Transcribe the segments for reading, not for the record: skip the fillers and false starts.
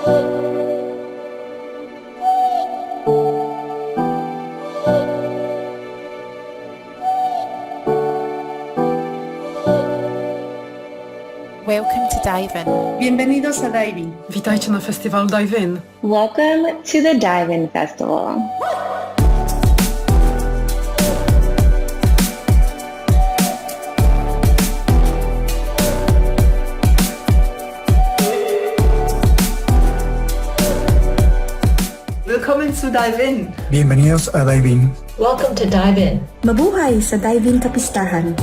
Welcome to Dive In. Bienvenidos a Diving. Witajcie na festiwalu Dive In. Welcome to the Dive In Festival. Willkommen zu Dive In. Bienvenidos a Dive In. Welcome to Dive In. Mabuhay sa Dive In Kapistahan.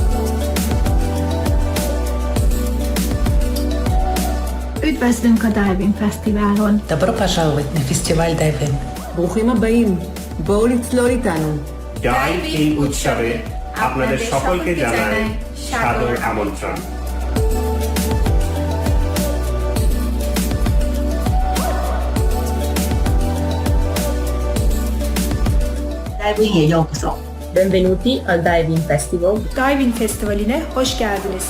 Üdvözlünk a Dive In Fesztiválon! Добро пожаловать на фестиваль Dive In. ברוכים הבאים. בואו לצלול איתנו. Dive in উৎসবে আপনাদের সকলকে জানাই সাদর আমন্ত্রণ। Dive In'e yokoso. Benvenuti al Dive In Festival. Dive In Festivali'ne hoş geldiniz.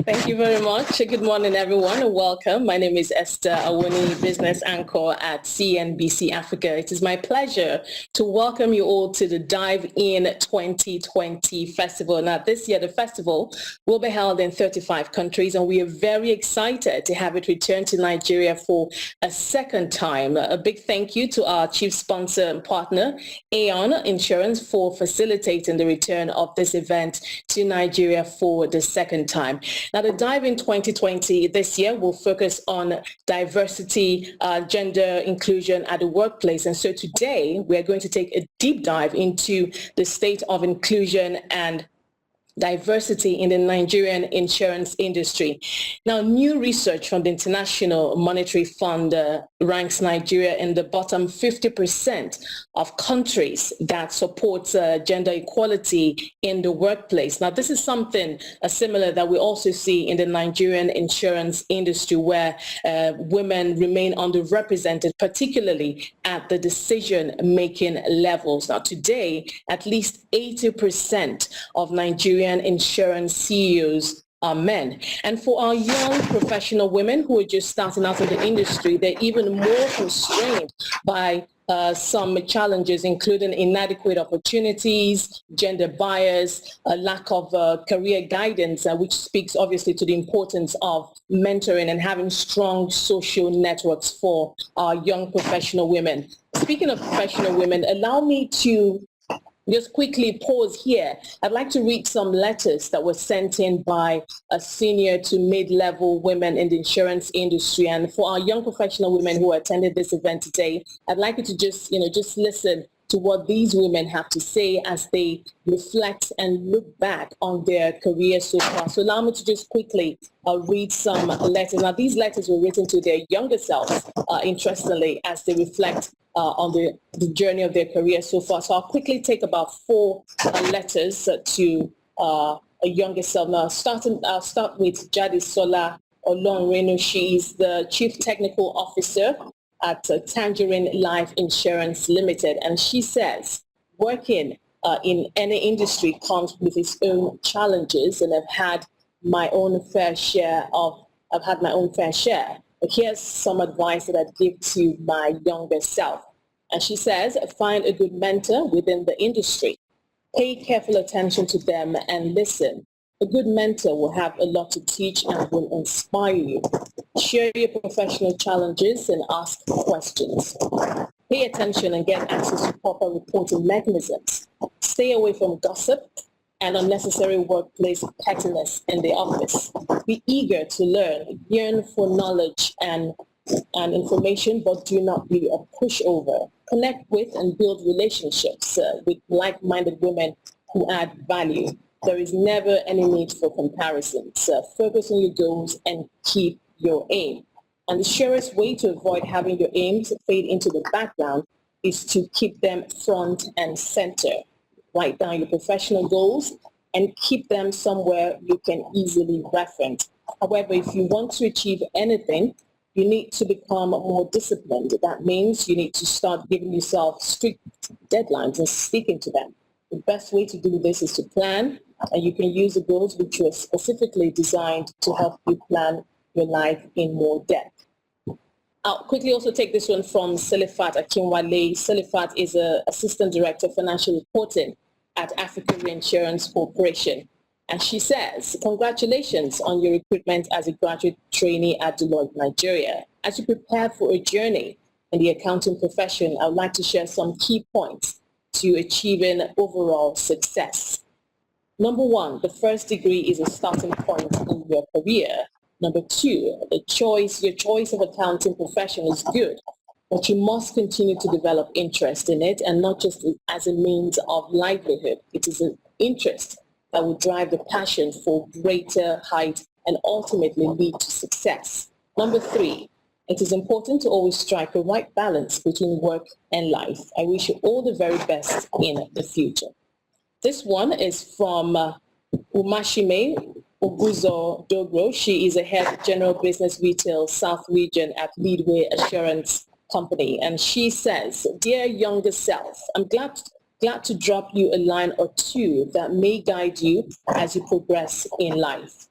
Thank you very much. Good morning, everyone, and welcome. My name is Esther Awuni, business anchor at CNBC Africa. It is my pleasure to welcome you all to the Dive In 2020 Festival. Now, this year, the festival will be held in 35 countries, and we are very excited to have it return to Nigeria for a second time. A big thank you to our chief sponsor and partner, Aon Insurance, for facilitating the return of this event to Nigeria for the second time. Now, the Dive In 2020 this year will focus on diversity, gender inclusion at the workplace. And so today we are going to take a deep dive into the state of inclusion and diversity in the Nigerian insurance industry. Now, new research from the International Monetary Fund ranks Nigeria in the bottom 50% of countries that support gender equality in the workplace. Now, this is something similar that we also see in the Nigerian insurance industry, where women remain underrepresented, particularly at the decision-making levels. Now, today, at least 80% of Nigerian insurance CEOs are men. And for our young professional women who are just starting out in the industry, they're even more constrained by some challenges, including inadequate opportunities, gender bias, a lack of career guidance, which speaks obviously to the importance of mentoring and having strong social networks for our young professional women. Speaking of professional women, allow me to just quickly pause here. I'd like to read some letters that were sent in by a senior to mid-level women in the insurance industry. And for our young professional women who attended this event today, I'd like you to just listen to what these women have to say as they reflect and look back on their career so far. So allow me to just quickly read some letters. Now, these letters were written to their younger selves, interestingly, as they reflect on the journey of their career so far. So I'll quickly take about 4 letters to a younger self. Now, I'll start with Jadisola Olonrenu. She is the Chief Technical Officer at Tangerine Life Insurance Limited. And she says, working in any industry comes with its own challenges, and I've had my own fair share. But here's some advice that I'd give to my younger self. And she says, find a good mentor within the industry. Pay careful attention to them and listen. A good mentor will have a lot to teach and will inspire you. Share your professional challenges and ask questions. Pay attention and get access to proper reporting mechanisms. Stay away from gossip and unnecessary workplace pettiness in the office. Be eager to learn, yearn for knowledge and information, but do not be a pushover. Connect with and build relationships with like-minded women who add value. There is never any need for comparisons. Focus on your goals and keep your aim. And the surest way to avoid having your aims fade into the background is to keep them front and center. Write down your professional goals and keep them somewhere you can easily reference. However, if you want to achieve anything, you need to become more disciplined. That means you need to start giving yourself strict deadlines and sticking to them. The best way to do this is to plan, and you can use the goals which were specifically designed to help you plan your life in more depth. I'll quickly also take this one from Selifat Akinwale. Selifat is an Assistant Director of Financial Reporting at Africa Reinsurance Corporation. And she says, congratulations on your recruitment as a graduate trainee at Deloitte, Nigeria. As you prepare for a journey in the accounting profession, I would like to share some key points to achieving overall success. Number one, the first degree is a starting point in your career. Number two, your choice of accounting profession is good, but you must continue to develop interest in it, and not just as a means of livelihood. It is an interest that will drive the passion for greater height and ultimately lead to success. Number three, it is important to always strike a right balance between work and life. I wish you all the very best in the future. This one is from Umashime Oguzo Dogro. She is a head general business retail South region at Leadway Assurance Company. And she says, dear younger self, I'm glad to drop you a line or two that may guide you as you progress in life.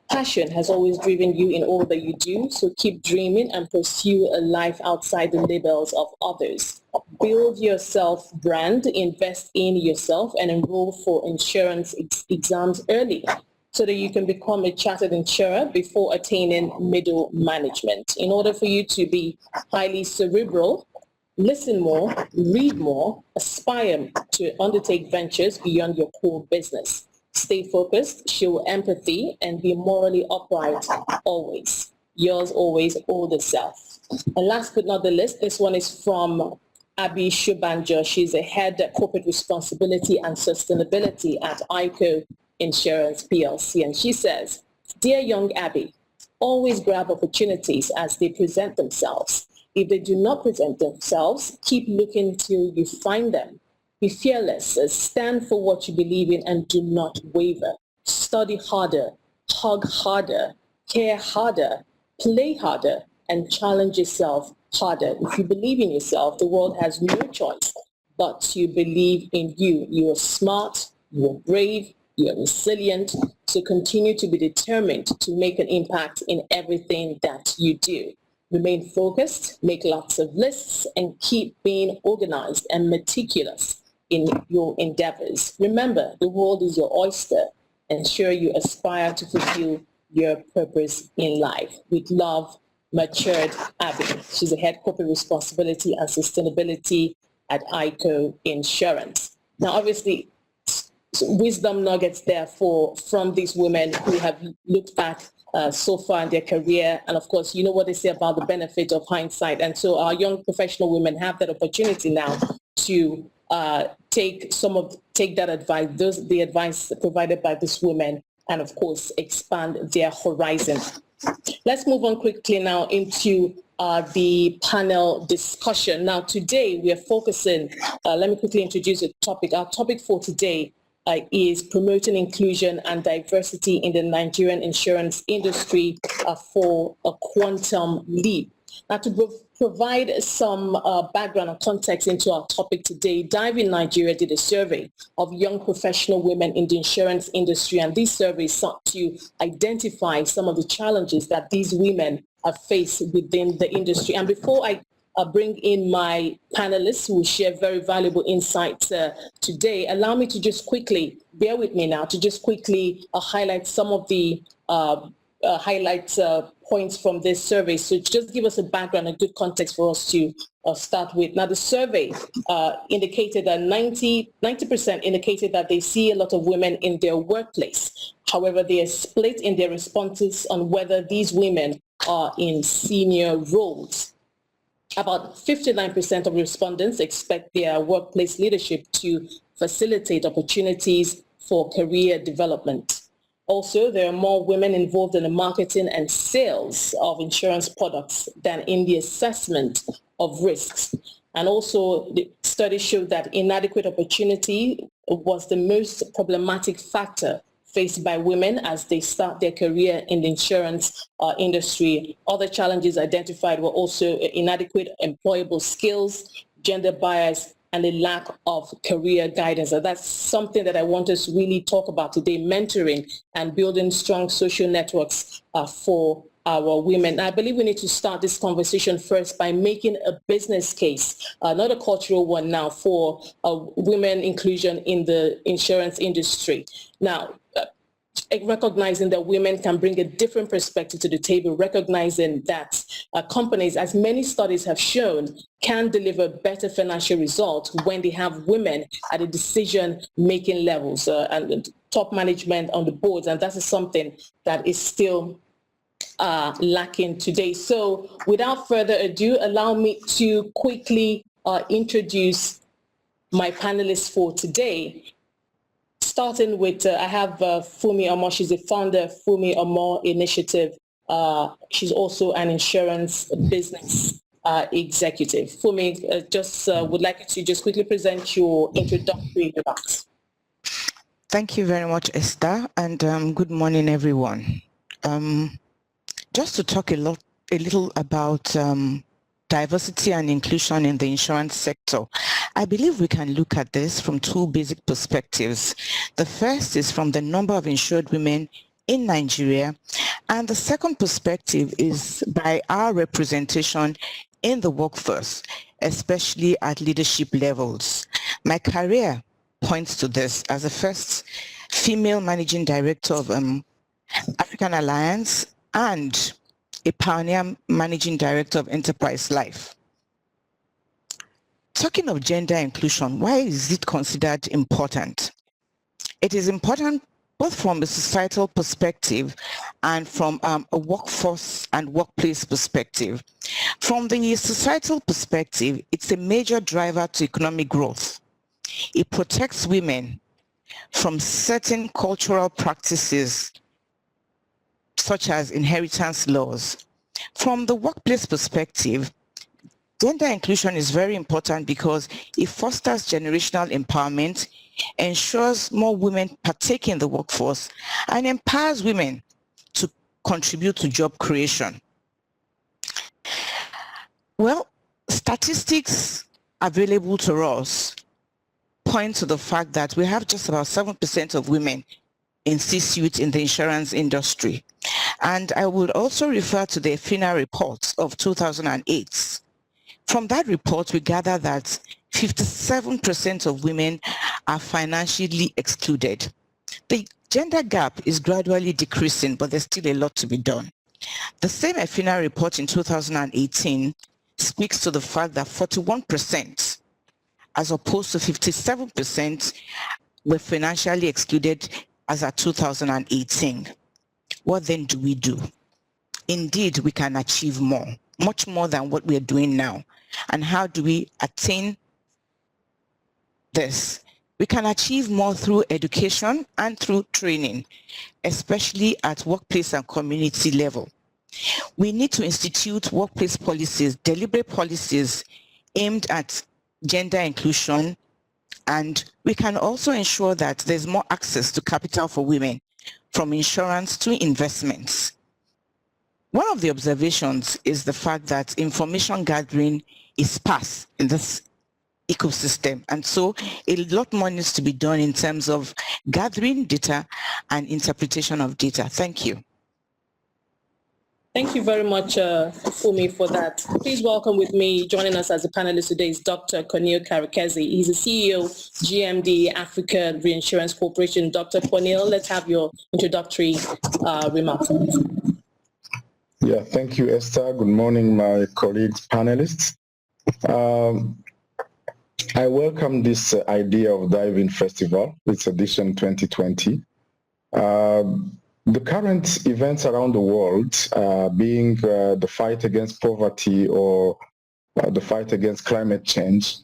Passion has always driven you in all that you do, so keep dreaming and pursue a life outside the labels of others. Build your self-brand, invest in yourself, and enroll for insurance exams early so that you can become a chartered insurer before attaining middle management. In order for you to be highly cerebral, listen more, read more, aspire to undertake ventures beyond your core business. Stay focused, show empathy, and be morally upright always. Yours always, older self. And last but not the least, this one is from Abby Shubanjo. She's a head corporate responsibility and sustainability at ICO Insurance PLC. And she says, dear young Abby, always grab opportunities as they present themselves. If they do not present themselves, keep looking till you find them. Be fearless, stand for what you believe in, and do not waver. Study harder, hug harder, care harder, play harder, and challenge yourself harder. If you believe in yourself, the world has no choice but to believe in you. You are smart, you are brave, you are resilient, so continue to be determined to make an impact in everything that you do. Remain focused, make lots of lists, and keep being organized and meticulous in your endeavors. Remember, the world is your oyster. Ensure you aspire to fulfill your purpose in life. With love, matured Abby. She's a head corporate responsibility and sustainability at ICO Insurance. Now, obviously, wisdom nuggets there from these women who have looked back so far in their career. And of course, you know what they say about the benefit of hindsight. And so our young professional women have that opportunity now to take that advice, the advice provided by these women, and of course, expand their horizon. Let's move on quickly now into the panel discussion. Now, today we are focusing, let me quickly introduce the topic. Our topic for today is promoting inclusion and diversity in the Nigerian insurance industry for a quantum leap. Now, to provide some background and context into our topic today, Dive in Nigeria did a survey of young professional women in the insurance industry, and these surveys sought to identify some of the challenges that these women have faced within the industry. And before I bring in my panelists who will share very valuable insights today, allow me to just quickly, bear with me now, to just quickly highlight some of the points from this survey. So just give us a background, a good context for us to start with. Now, the survey indicated that 90% indicated that they see a lot of women in their workplace. However, they are split in their responses on whether these women are in senior roles. About 59% of respondents expect their workplace leadership to facilitate opportunities for career development. Also, there are more women involved in the marketing and sales of insurance products than in the assessment of risks. And also, the study showed that inadequate opportunity was the most problematic factor faced by women as they start their career in the insurance industry. Other challenges identified were also inadequate employable skills, gender bias, and a lack of career guidance. And that's something that I want us to really talk about today, mentoring and building strong social networks for our women. I believe we need to start this conversation first by making a business case, not a cultural one now, for women inclusion in the insurance industry. Now, recognizing that women can bring a different perspective to the table, recognizing that companies, as many studies have shown, can deliver better financial results when they have women at the decision-making levels and top management on the boards, and that is something that is still lacking today. So without further ado, allow me to quickly introduce my panelists for today. Starting with, I have Fumi Omo. She's the founder of Fumi Omo Initiative. She's also an insurance business executive. Fumi, just would like you to just quickly present your introductory remarks. Thank you very much, Esther, and good morning, everyone. Just to talk a little about diversity and inclusion in the insurance sector, I believe we can look at this from two basic perspectives. The first is from the number of insured women in Nigeria, and the second perspective is by our representation in the workforce, especially at leadership levels. My career points to this as the first female managing director of African Alliance and a pioneer managing director of Enterprise Life. Talking of gender inclusion, why is it considered important? It is important both from a societal perspective and from a workforce and workplace perspective. From the societal perspective, it's a major driver to economic growth. It protects women from certain cultural practices such as inheritance laws. From the workplace perspective, gender inclusion is very important because it fosters generational empowerment, ensures more women partake in the workforce, and empowers women to contribute to job creation. Well, statistics available to us point to the fact that we have just about 7% of women in C-suite in the insurance industry. And I would also refer to the FINA report of 2008. From that report, we gather that 57% of women are financially excluded. The gender gap is gradually decreasing, but there's still a lot to be done. The same FINA report in 2018 speaks to the fact that 41%, as opposed to 57%, were financially excluded as of 2018. What then do we do? Indeed, we can achieve more, much more than what we're doing now. And how do we attain this? We can achieve more through education and through training, especially at workplace and community level. We need to institute workplace policies, deliberate policies aimed at gender inclusion, and we can also ensure that there's more access to capital for women, from insurance to investments. One of the observations is the fact that information gathering is sparse in this ecosystem, and so a lot more needs to be done in terms of gathering data and interpretation of data. Thank you. Thank you very much, Fumi, for that. Please welcome with me, joining us as a panelist today is Dr. Cornel Karekezi. He's the CEO, GMD Africa Reinsurance Corporation. Dr. Cornel, let's have your introductory remarks. Yeah, thank you, Esther. Good morning, my colleagues, panelists. I welcome this idea of Dive-In Festival. It's edition 2020. The current events around the world, being the fight against poverty or the fight against climate change,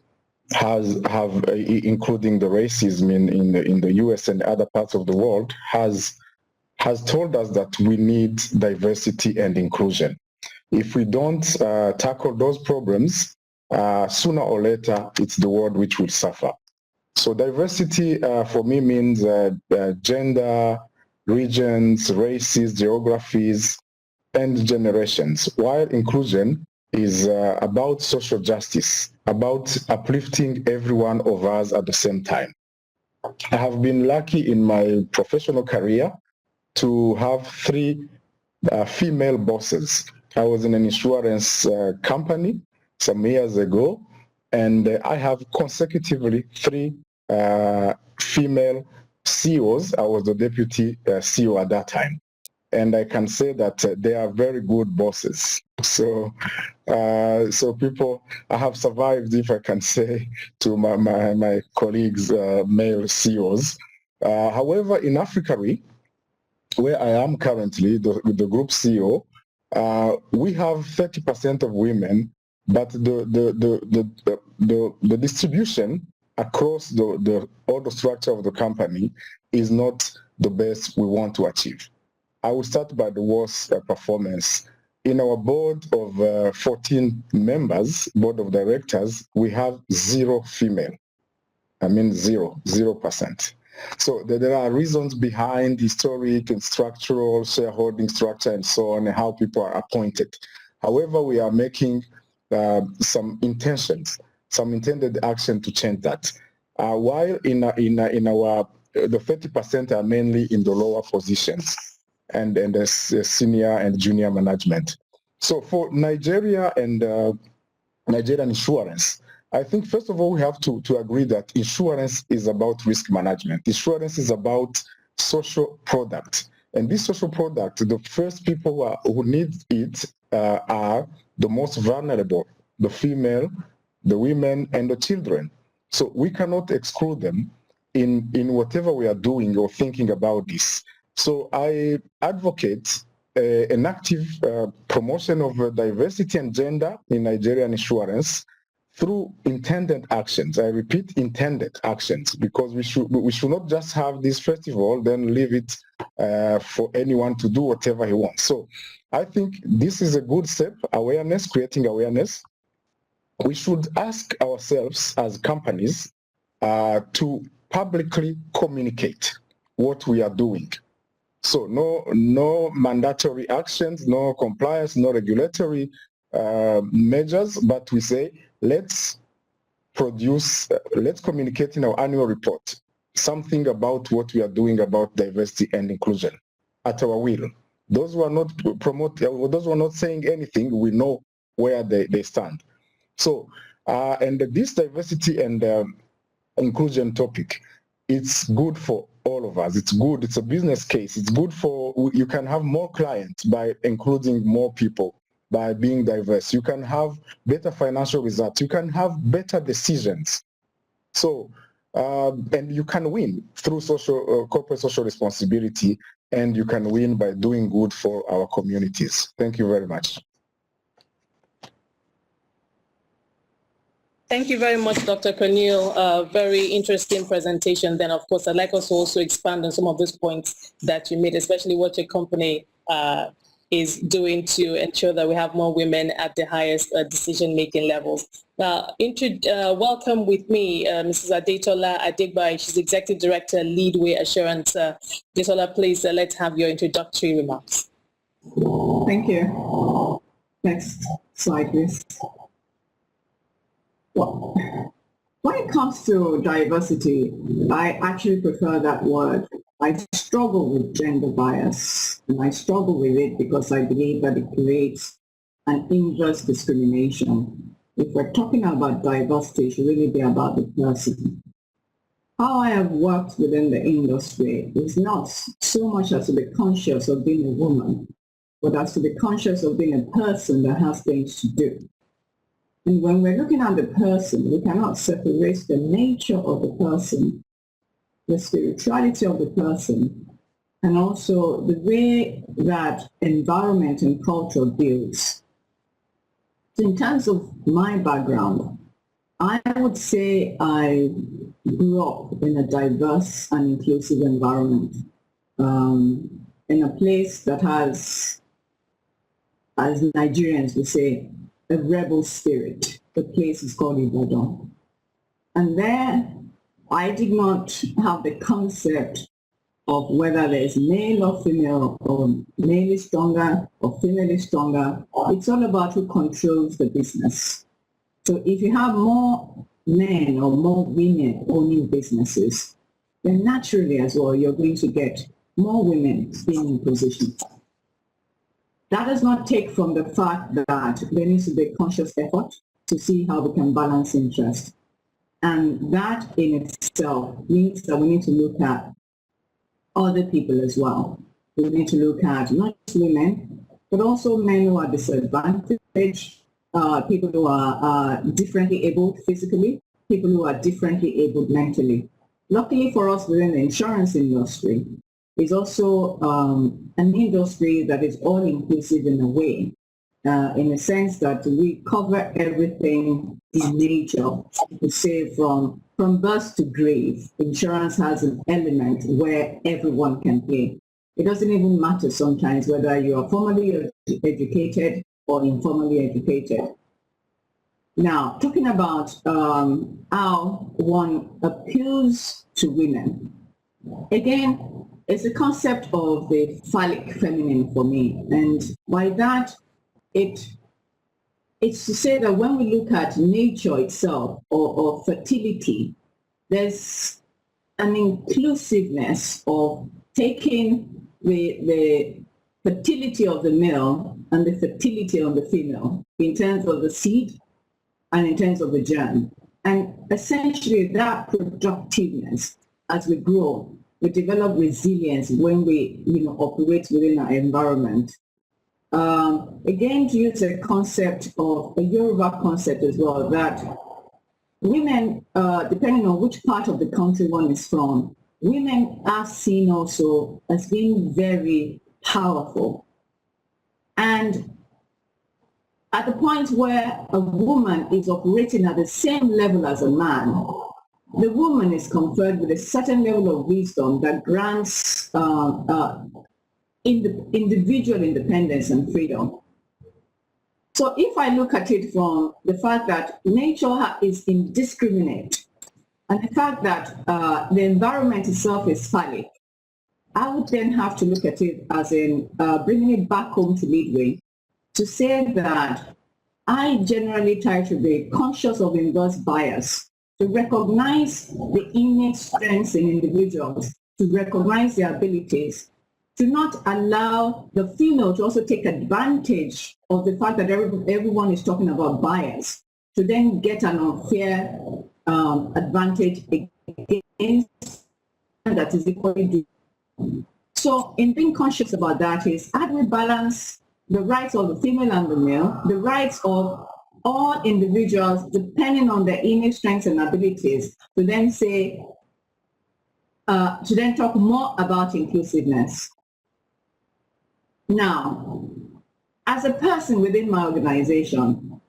including the racism in the US and other parts of the world, has told us that we need diversity and inclusion. If we don't tackle those problems, sooner or later, it's the world which will suffer. So diversity for me means gender, regions, races, geographies, and generations, while inclusion is about social justice, about uplifting every one of us at the same time. I have been lucky in my professional career to have 3 female bosses. I was in an insurance company some years ago, and I have consecutively 3 female CEOs. I was the deputy CEO at that time. And I can say that they are very good bosses. So, so people, I have survived, if I can say, to my colleagues, male CEOs. However, in Africa, where I am currently, the group CEO, we have 30% of women, but the distribution across all the structure of the company is not the best we want to achieve. I will start by the worst performance. In our board of 14 members, board of directors, we have 0 female. I mean 0%. So there are reasons behind historic and structural shareholding structure and so on, and how people are appointed. However, we are making some intended action to change that. While in our the 30% are mainly in the lower positions and the senior and junior management. So for Nigeria and Nigerian insurance, I think first of all we have to agree that insurance is about risk management. Insurance is about social product, and this social product, the first people who need it are the most vulnerable: the female, the women, and the children. So we cannot exclude them in whatever we are doing or thinking about this. So I advocate an active promotion of diversity and gender in Nigerian insurance through intended actions. I repeat, intended actions, because we should not just have this festival, then leave it for anyone to do whatever he wants. So I think this is a good step, awareness, creating awareness. We should ask ourselves as companies to publicly communicate what we are doing. So no mandatory actions, no compliance, no regulatory measures, but we say, let's communicate in our annual report something about what we are doing about diversity and inclusion at our will. Those who are not those who are not saying anything, we know where they stand. So, and this diversity and inclusion topic, it's good for all of us. It's good. It's a business case. It's good for, you can have more clients by including more people, by being diverse. You can have better financial results. You can have better decisions. So, and you can win through corporate social responsibility, and you can win by doing good for our communities. Thank you very much. Thank you very much, Dr. Cornel. Very interesting presentation. Then, of course, I'd like us to also expand on some of those points that you made, especially what your company is doing to ensure that we have more women at the highest decision-making levels. Welcome with me, Mrs. Adetola Adegbai. She's Executive Director, Leadway Assurance. Adetola, please, let's have your introductory remarks. Thank you. Next slide, please. Well, when it comes to diversity, I actually prefer that word. I struggle with gender bias, and I struggle with it because I believe that it creates an inverse discrimination. If we're talking about diversity, it should really be about the person. How I have worked within the industry is not so much as to be conscious of being a woman, but as to be conscious of being a person that has things to do. And when we're looking at the person, we cannot separate the nature of the person, the spirituality of the person, and also the way that environment and culture builds. So in terms of my background, I would say I grew up in a diverse and inclusive environment, in a place that has, as Nigerians would say, a rebel spirit. The place is called Ibadan. And there, I did not have the concept of whether there's male or female, or male is stronger or female is stronger. It's all about who controls the business. So if you have more men or more women owning businesses, then naturally as well, you're going to get more women being in positions. That does not take from the fact that there needs to be a conscious effort to see how we can balance interest. And that in itself means that we need to look at other people as well. We need to look at not just women, but also men who are disadvantaged, people who are differently abled physically, people who are differently abled mentally. Luckily for us within the insurance industry, it's also an industry that is all-inclusive in a way, in the sense that we cover everything in nature. To say from birth to grave, insurance has an element where everyone can play. It doesn't even matter sometimes whether you are formally educated or informally educated. Now, talking about how one appeals to women, again, it's a concept of the phallic feminine for me. And by that, it's to say that when we look at nature itself or fertility, there's an inclusiveness of taking the fertility of the male and the fertility of the female in terms of the seed and in terms of the germ. And essentially that productiveness, as we grow, we develop resilience when we operate within our environment. Again, to use a concept of a Yoruba concept as well, that women, depending on which part of the country one is from, women are seen also as being very powerful. And at the point where a woman is operating at the same level as a man, the woman is conferred with a certain level of wisdom that grants individual independence and freedom. So if I look at it from the fact that nature is indiscriminate and the fact that the environment itself is phallic, I would then have to look at it as in bringing it back home to midway, to say that I generally try to be conscious of inverse bias, to recognize the innate strengths in individuals, to recognize their abilities, to not allow the female to also take advantage of the fact that everyone is talking about bias, to then get an unfair advantage against that is equally due. So in being conscious about that is, how do we balance the rights of the female and the male, the rights of all individuals depending on their innate strengths and abilities, to then say, to then talk more about inclusiveness. Now, as a person within my organization,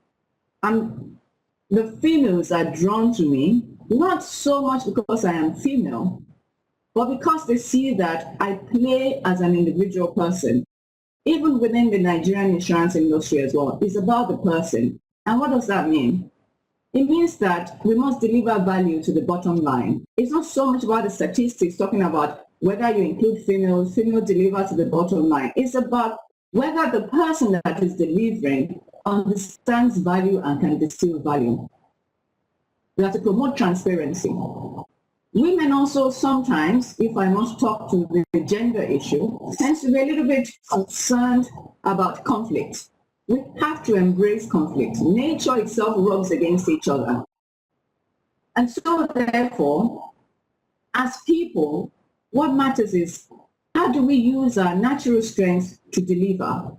the females are drawn to me, not so much because I am female, but because they see that I play as an individual person. Even within the Nigerian insurance industry as well, it's about the person. And what does that mean? It means that we must deliver value to the bottom line. It's not so much about the statistics talking about whether you include females, female deliver to the bottom line. It's about whether the person that is delivering understands value and can distill value. We have to promote transparency. Women also sometimes, if I must talk to the gender issue, tends to be a little bit concerned about conflict. We have to embrace conflict. Nature itself rubs against each other. And so therefore, as people, what matters is, how do we use our natural strengths to deliver?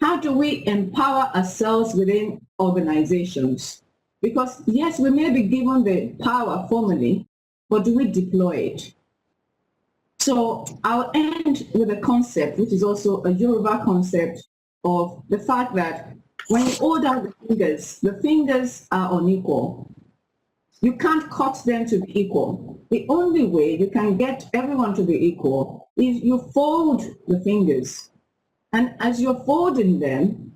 How do we empower ourselves within organizations? Because yes, we may be given the power formally, but do we deploy it? So I'll end with a concept, which is also a Yoruba concept, of the fact that when you hold out the fingers are unequal. You can't cut them to be equal. The only way you can get everyone to be equal is you fold the fingers. And as you're folding them,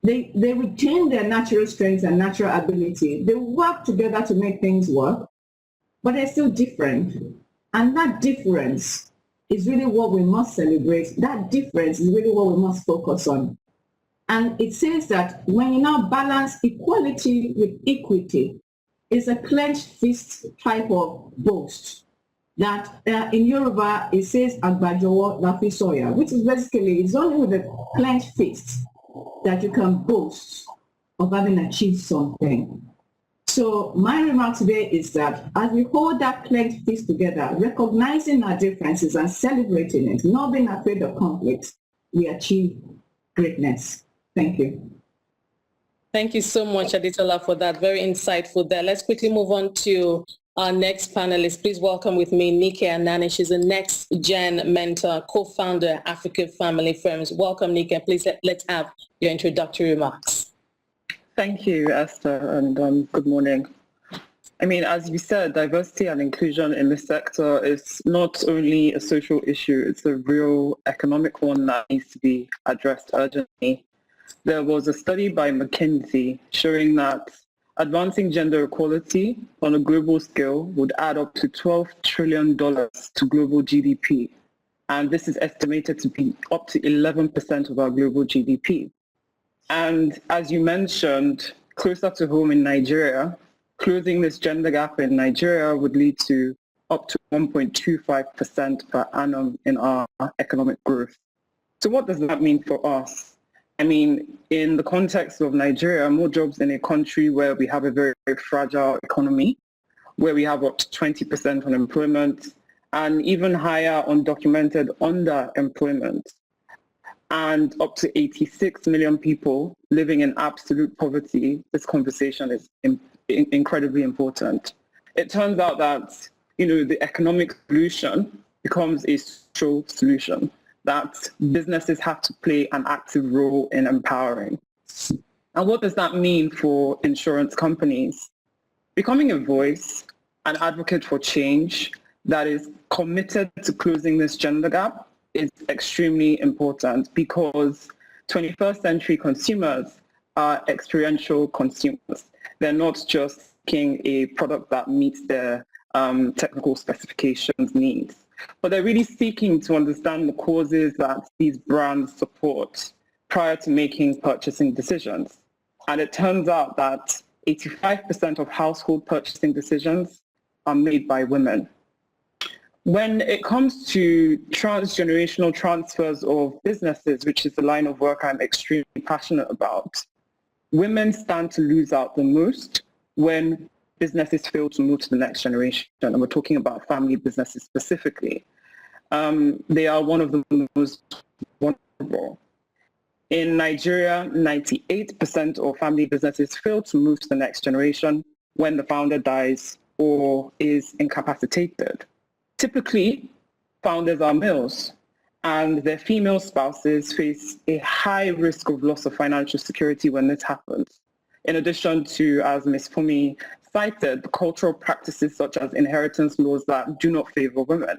they retain their natural strengths and natural ability. They work together to make things work. but they're still different. And that difference is really what we must celebrate. That difference is really what we must focus on. And it says that when you now balance equality with equity, it's a clenched fist type of boast. That in Yoruba, it says Agbajowo Lafi Soya, which is basically, it's only with a clenched fist that you can boast of having achieved something. So my remark today is that as we hold that clenched fist together, recognizing our differences and celebrating it, not being afraid of conflict, we achieve greatness. Thank you. Thank you so much, Aditola, for that. Very insightful there. Let's quickly move on to our next panelist. Please welcome with me Nike Anani. She's a next-gen mentor, co-founder, Africa Family Firms. Welcome, Nike. Please let's have your introductory remarks. Thank you, Esther, and good morning. I mean, as you said, diversity and inclusion in this sector is not only a social issue, it's a real economic one that needs to be addressed urgently. There was a study by McKinsey showing that advancing gender equality on a global scale would add up to $12 trillion to global GDP. And this is estimated to be up to 11% of our global GDP. And as you mentioned, closer to home in Nigeria, closing this gender gap in Nigeria would lead to up to 1.25% per annum in our economic growth. So what does that mean for us? I mean, in the context of Nigeria, more jobs in a country where we have a very, very fragile economy, where we have up to 20% unemployment, and even higher undocumented underemployment, and up to 86 million people living in absolute poverty. This conversation is incredibly important. It turns out that, the economic solution becomes a social solution, that businesses have to play an active role in empowering. And what does that mean for insurance companies? Becoming a voice, an advocate for change that is committed to closing this gender gap is extremely important, because 21st century consumers are experiential consumers. They're not just seeking a product that meets their technical specifications needs, but they're really seeking to understand the causes that these brands support prior to making purchasing decisions. And it turns out that 85% of household purchasing decisions are made by women. When it comes to transgenerational transfers of businesses, which is the line of work I'm extremely passionate about, women stand to lose out the most when businesses fail to move to the next generation, and we're talking about family businesses specifically. They are one of the most vulnerable. In Nigeria, 98% of family businesses fail to move to the next generation when the founder dies or is incapacitated. Typically, founders are males, and their female spouses face a high risk of loss of financial security when this happens. In addition to, as Ms. Fumi cited, cultural practices such as inheritance laws that do not favor women.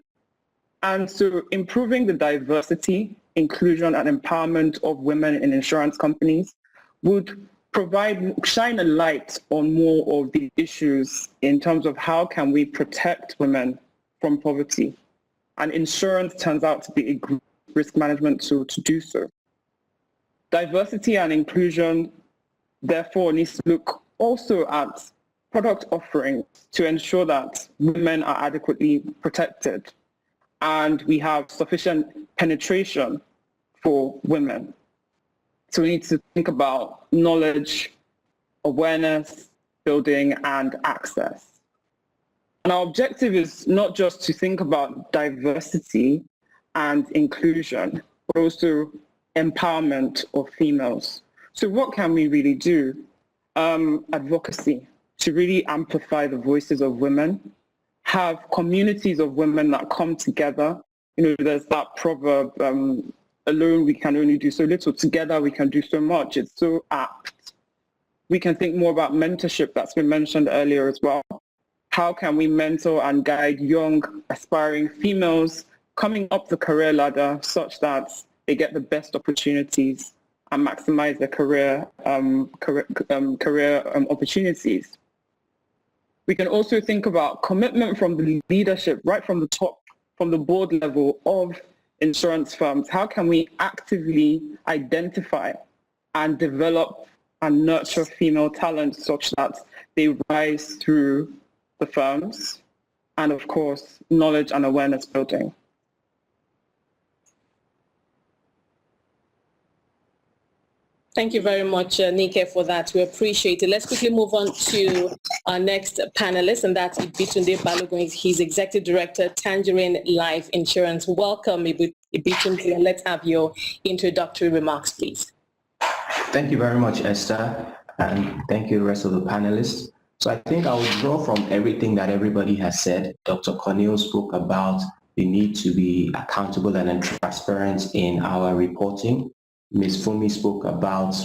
And so improving the diversity, inclusion, and empowerment of women in insurance companies would shine a light on more of the issues in terms of how can we protect women from poverty. And insurance turns out to be a great risk management tool to do so. Diversity and inclusion, therefore, needs to look also at product offerings to ensure that women are adequately protected and we have sufficient penetration for women. So we need to think about knowledge, awareness, building, and access. And our objective is not just to think about diversity and inclusion, but also empowerment of females. So what can we really do? Advocacy, to really amplify the voices of women, have communities of women that come together. There's that proverb, alone we can only do so little, together we can do so much. It's so apt. We can think more about mentorship that's been mentioned earlier as well. How can we mentor and guide young, aspiring females coming up the career ladder such that they get the best opportunities and maximize their career opportunities? We can also think about commitment from the leadership, right from the top, from the board level of insurance firms. How can we actively identify and develop and nurture female talent such that they rise through the firms? And of course, knowledge and awareness building. Thank you very much, Nike, for that. We appreciate it. Let's quickly move on to our next panelist, and that's Ibitunde Balogun. He's Executive Director, Tangerine Life Insurance. Welcome, Ibitunde, and let's have your introductory remarks, please. Thank you very much, Esther, and thank you, the rest of the panelists. So I think I will draw from everything that everybody has said. Dr. Cornell spoke about the need to be accountable and transparent in our reporting. Ms. Fumi spoke about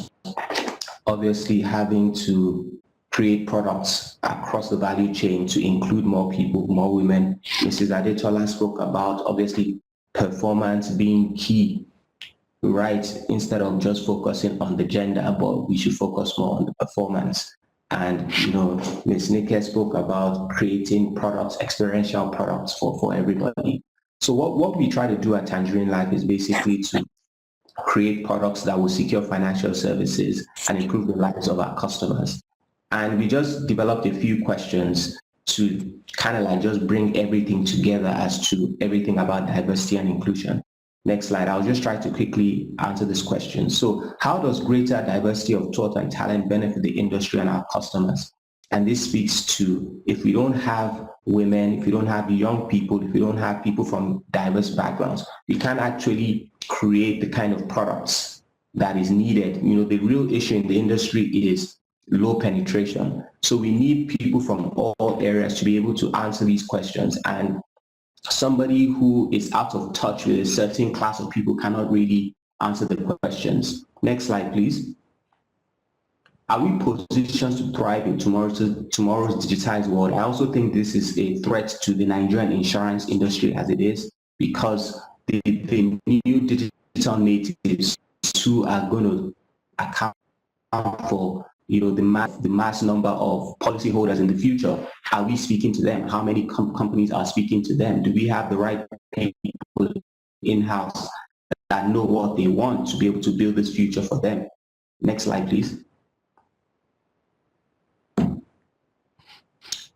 obviously having to create products across the value chain to include more people, more women. Mrs. Adetola spoke about obviously performance being key, right? Instead of just focusing on the gender, but we should focus more on the performance. And, Ms. Nike spoke about creating products, experiential products for everybody. So what we try to do at Tangerine Life is basically to create products that will secure financial services and improve the lives of our customers. And we just developed a few questions to kind of like just bring everything together as to everything about diversity and inclusion. Next slide. I'll just try to quickly answer this question. So how does greater diversity of thought and talent benefit the industry and our customers? And this speaks to, if we don't have women, if we don't have young people, if we don't have people from diverse backgrounds, we can't actually create the kind of products that is needed. The real issue in the industry is low penetration. So we need people from all areas to be able to answer these questions. And somebody who is out of touch with a certain class of people cannot really answer the questions. Next slide, please. Are we positioned to thrive in tomorrow's digitized world? I also think this is a threat to the Nigerian insurance industry as it is, because the new digital natives who are going to account for the mass number of policyholders in the future. Are we speaking to them? How many companies are speaking to them? Do we have the right people in-house that know what they want to be able to build this future for them? Next slide, please.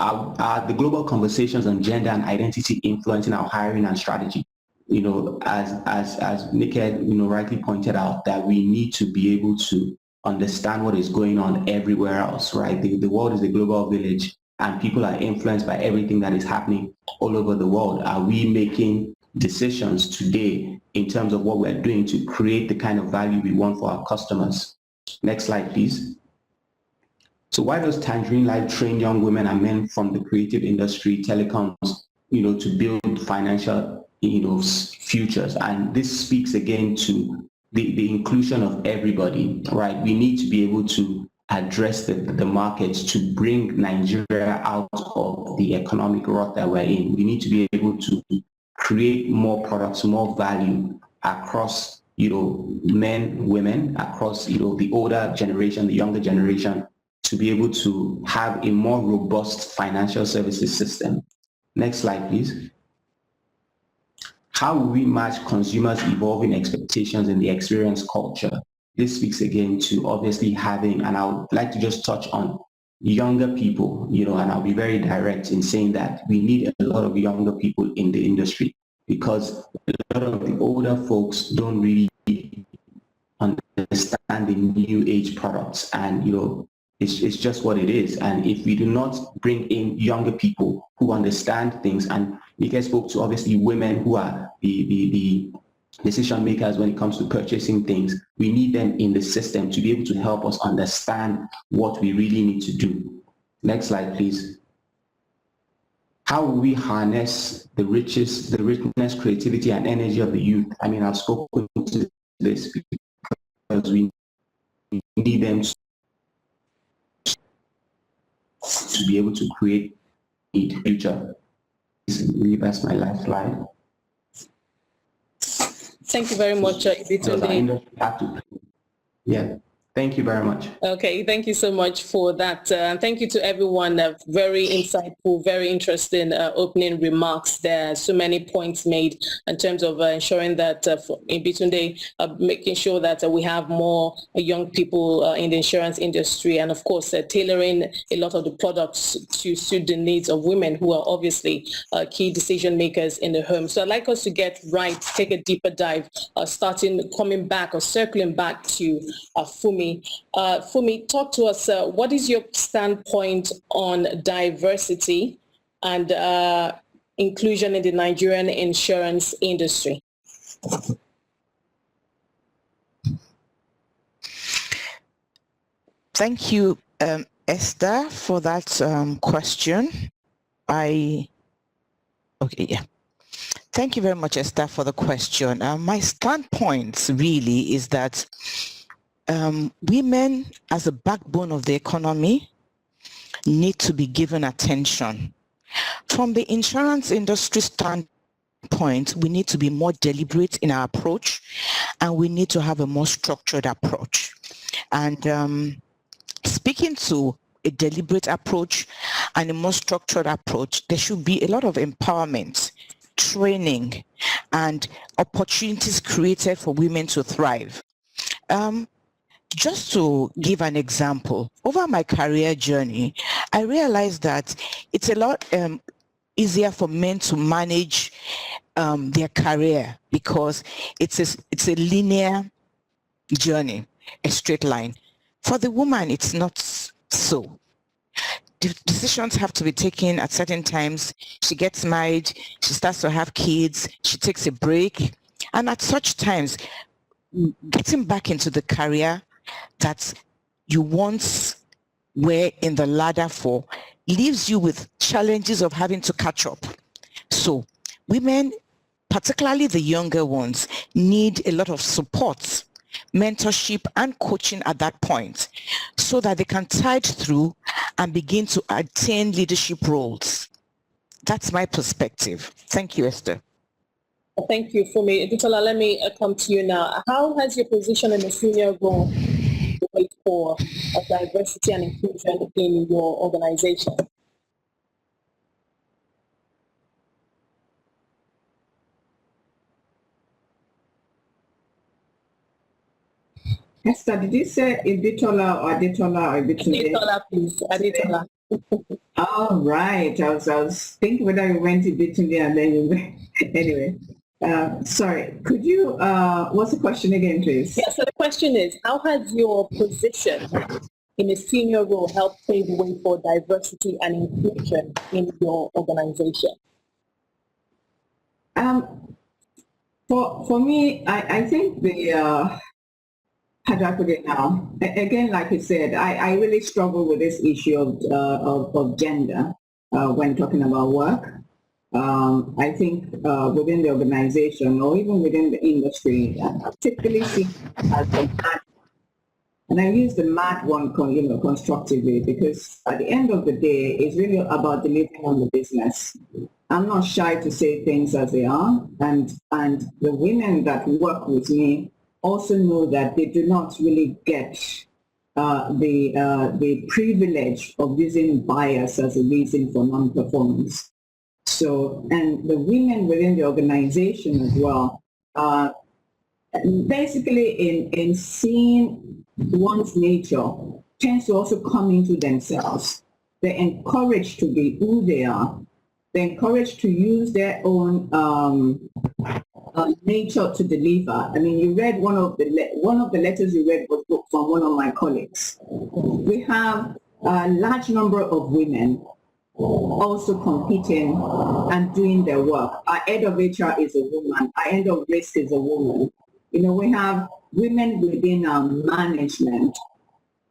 Are the global conversations on gender and identity influencing our hiring and strategy? As Nick rightly pointed out, that we need to be able to understand what is going on everywhere else, right? The world is a global village and people are influenced by everything that is happening all over the world. Are we making decisions today in terms of what we're doing to create the kind of value we want for our customers? Next slide, please. So why does Tangerine Life train young women and men from the creative industry, telecoms, to build financial, futures? And this speaks again to the inclusion of everybody, right? We need to be able to address the markets to bring Nigeria out of the economic rut that we're in. We need to be able to create more products, more value across, men, women, across, the older generation, the younger generation, to be able to have a more robust financial services system. Next slide, please. How will we match consumers' evolving expectations in the experience culture? This speaks again to obviously having, and I would like to just touch on younger people, and I'll be very direct in saying that we need a lot of younger people in the industry, because a lot of the older folks don't really understand the new age products, and it's just what it is. And if we do not bring in younger people who understand things, and Nika spoke to obviously women who are the decision makers when it comes to purchasing things, we need them in the system to be able to help us understand what we really need to do. Next slide, please. How will we harness the richness, creativity, and energy of the youth? I mean, I've spoken to this because we need them to be able to create a future. That's my last slide. Thank you very much, Ibitunde. Yeah, Thank you very much. Okay, thank you so much for that. And thank you to everyone. Very insightful, very interesting opening remarks there. So many points made in terms of ensuring that in Bitunde, making sure that we have more young people in the insurance industry, and of course tailoring a lot of the products to suit the needs of women who are obviously key decision makers in the home. So I'd like us to get right, take a deeper dive, coming back or circling back to Fumi. Fumi, talk to us. What is your standpoint on diversity and inclusion in the Nigerian insurance industry? Thank you, Esther, for that question. Thank you very much, Esther, for the question. My standpoint really is that women as a backbone of the economy need to be given attention. From the insurance industry standpoint, we need to be more deliberate in our approach, and we need to have a more structured approach. And speaking to a deliberate approach and a more structured approach, there should be a lot of empowerment, training, and opportunities created for women to thrive. Just to give an example, over my career journey, I realized that it's a lot easier for men to manage their career because it's a linear journey, a straight line. For the woman, it's not so. Decisions have to be taken at certain times. She gets married, she starts to have kids, she takes a break, and at such times, getting back into the career that you once were in the ladder for leaves you with challenges of having to catch up. So women, particularly the younger ones, need a lot of support, mentorship, and coaching at that point so that they can tide through and begin to attain leadership roles. That's my perspective. Thank you, Esther. Thank you, Fumi. Editola, let me come to you now. How has your position in the senior role for diversity and inclusion in your organization? Esther, did you say Editola or Aditola or Bitunde? Editola, please. Editola. All right. I was thinking whether you went to Bitunde and then you went. Anyway. Sorry, could you, what's the question again, please? Yeah, so the question is, how has your position in a senior role helped pave the way for diversity and inclusion in your organization? For me, I think the, how do I put it now? Again, like you said, I really struggle with this issue of gender when talking about work. I think within the organization or even within the industry, I typically see as a mad, and I use the mad one constructively, because at the end of the day, it's really about delivering on the business. I'm not shy to say things as they are, and the women that work with me also know that they do not really get the privilege of using bias as a reason for non-performance. So, and the women within the organization as well, basically in seeing one's nature, tends to also come into themselves. They're encouraged to be who they are. They're encouraged to use their own nature to deliver. I mean, you read one of the letters you read was from one of my colleagues. We have a large number of women also competing and doing their work. Our head of HR is a woman. Our head of risk is a woman. We have women within our management.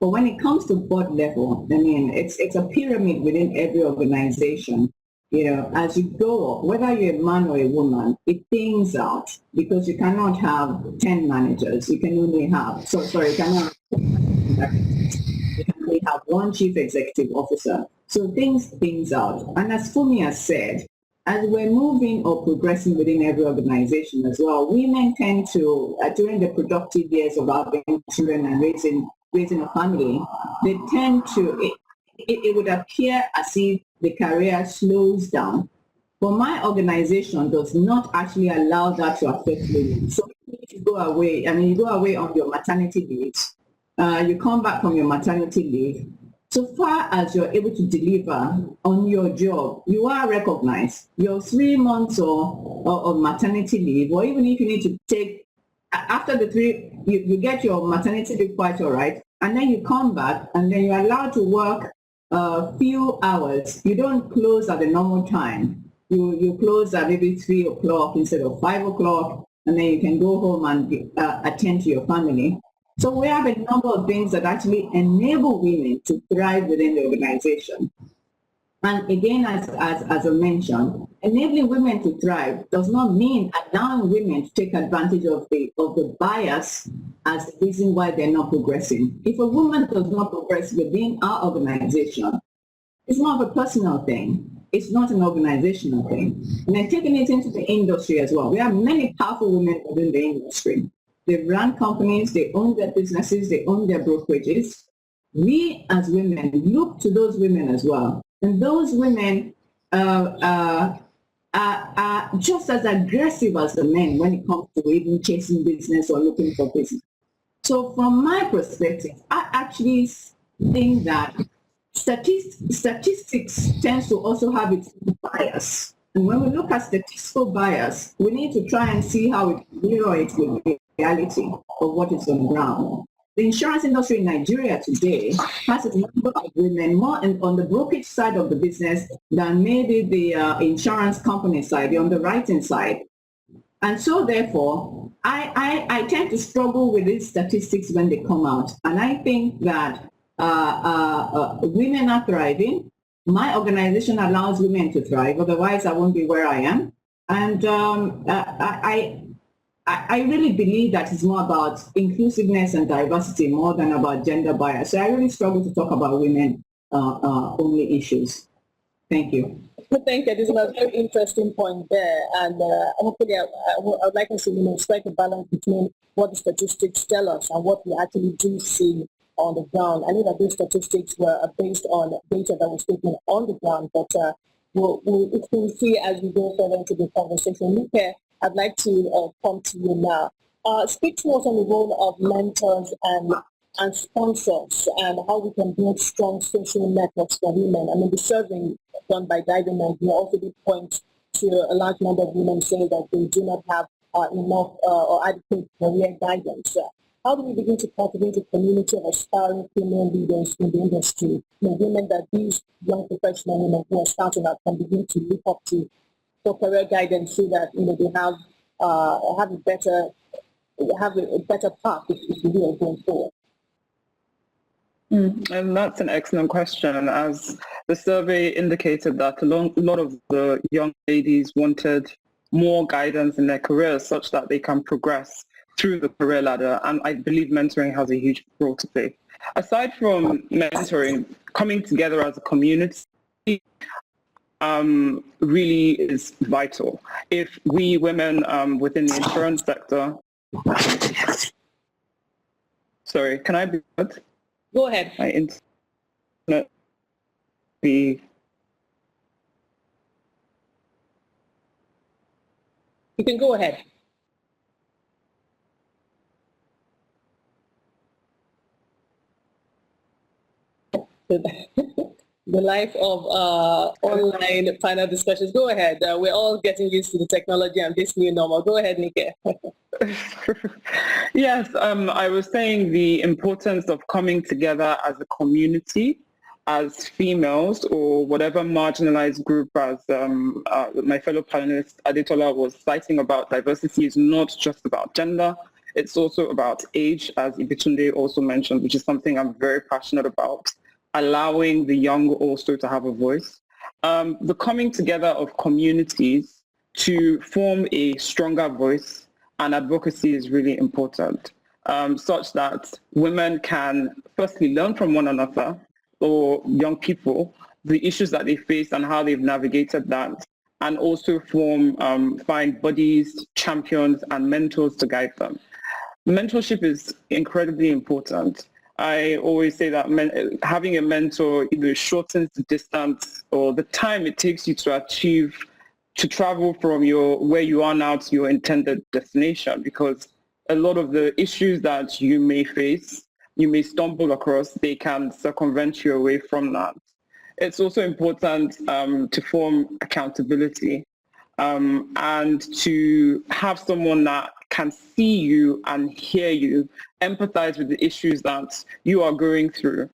But when it comes to board level, I mean, it's a pyramid within every organization. As you go up, whether you're a man or a woman, it thins out, because you cannot have 10 managers. You can only have, you cannot we have one chief executive officer. So things out. And as Fumi has said, as we're moving or progressing within every organization as well, women tend to, during the productive years of our children and raising raising a family, they tend to, it would appear as if the career slows down. But my organization does not actually allow that to affect women. So if you go away, you go away on your maternity leave, you come back from your maternity leave, so far as you're able to deliver on your job, you are recognized. Your 3 months of maternity leave, or even if you need to take, after the 3, you get your maternity leave quite all right, and then you come back and then you're allowed to work a few hours. You don't close at the normal time. You close at maybe 3 o'clock instead of 5 o'clock, and then you can go home and attend to your family. So we have a number of things that actually enable women to thrive within the organization. And again, as I mentioned, enabling women to thrive does not mean allowing women to take advantage of the bias as the reason why they're not progressing. If a woman does not progress within our organization, it's more of a personal thing. It's not an organizational thing. And then taking it into the industry as well. We have many powerful women within the industry. They run companies, they own their businesses, they own their brokerages. We as women look to those women as well. And those women are just as aggressive as the men when it comes to even chasing business or looking for business. So from my perspective, I actually think that statistics tends to also have its bias. And when we look at statistical bias, we need to try and see how it mirrors with the reality of what is on the ground. The insurance industry in Nigeria today has a number of women more on the brokerage side of the business than maybe the insurance company side, the underwriting side. And so therefore, I tend to struggle with these statistics when they come out. And I think that women are thriving. My organization allows women to thrive. Otherwise, I won't be where I am. And I really believe that it's more about inclusiveness and diversity more than about gender bias. So I really struggle to talk about women only issues. Thank you. Thank you. This is a very interesting point there. And hopefully I would like us to strike a balance between what the statistics tell us and what we actually do see on the ground. I know that these statistics were based on data that was taken on the ground, but we'll see as we go further into the conversation. Luke, I'd like to come to you now. Speak to us on the role of mentors and sponsors and how we can build strong social networks for women. I mean, the survey done by Diving Nigeria also did point to a large number of women saying that they do not have enough or adequate career guidance. How do we begin to cultivate a community of aspiring female leaders in the industry? Women that these young professional women who are starting out can begin to look up to for career guidance, so that they have a better path if you will going forward. And that's an excellent question. As the survey indicated that a lot of the young ladies wanted more guidance in their careers such that they can progress through the career ladder, and I believe mentoring has a huge role to play. Aside from mentoring, coming together as a community really is vital. If we women within the insurance sector, sorry, can I be heard? Go ahead. My internet be. You can go ahead. The life of online panel discussions. Go ahead. We're all getting used to the technology and this new normal. Go ahead, Nike. Yes, I was saying the importance of coming together as a community, as females or whatever marginalized group, as my fellow panelist Adetola was citing about diversity, is not just about gender. It's also about age, as Ibitunde also mentioned, which is something I'm very passionate about. Allowing the young also to have a voice. The coming together of communities to form a stronger voice and advocacy is really important, such that women can firstly learn from one another, or young people, the issues that they face and how they've navigated that, and also find buddies, champions, and mentors to guide them. Mentorship is incredibly important. I always say that having a mentor either shortens the distance or the time it takes you to travel from where you are now to your intended destination, because a lot of the issues that you may face, you may stumble across, they can circumvent you away from that. It's also important to form accountability and to have someone that can see you and hear you, empathize with the issues that you are going through,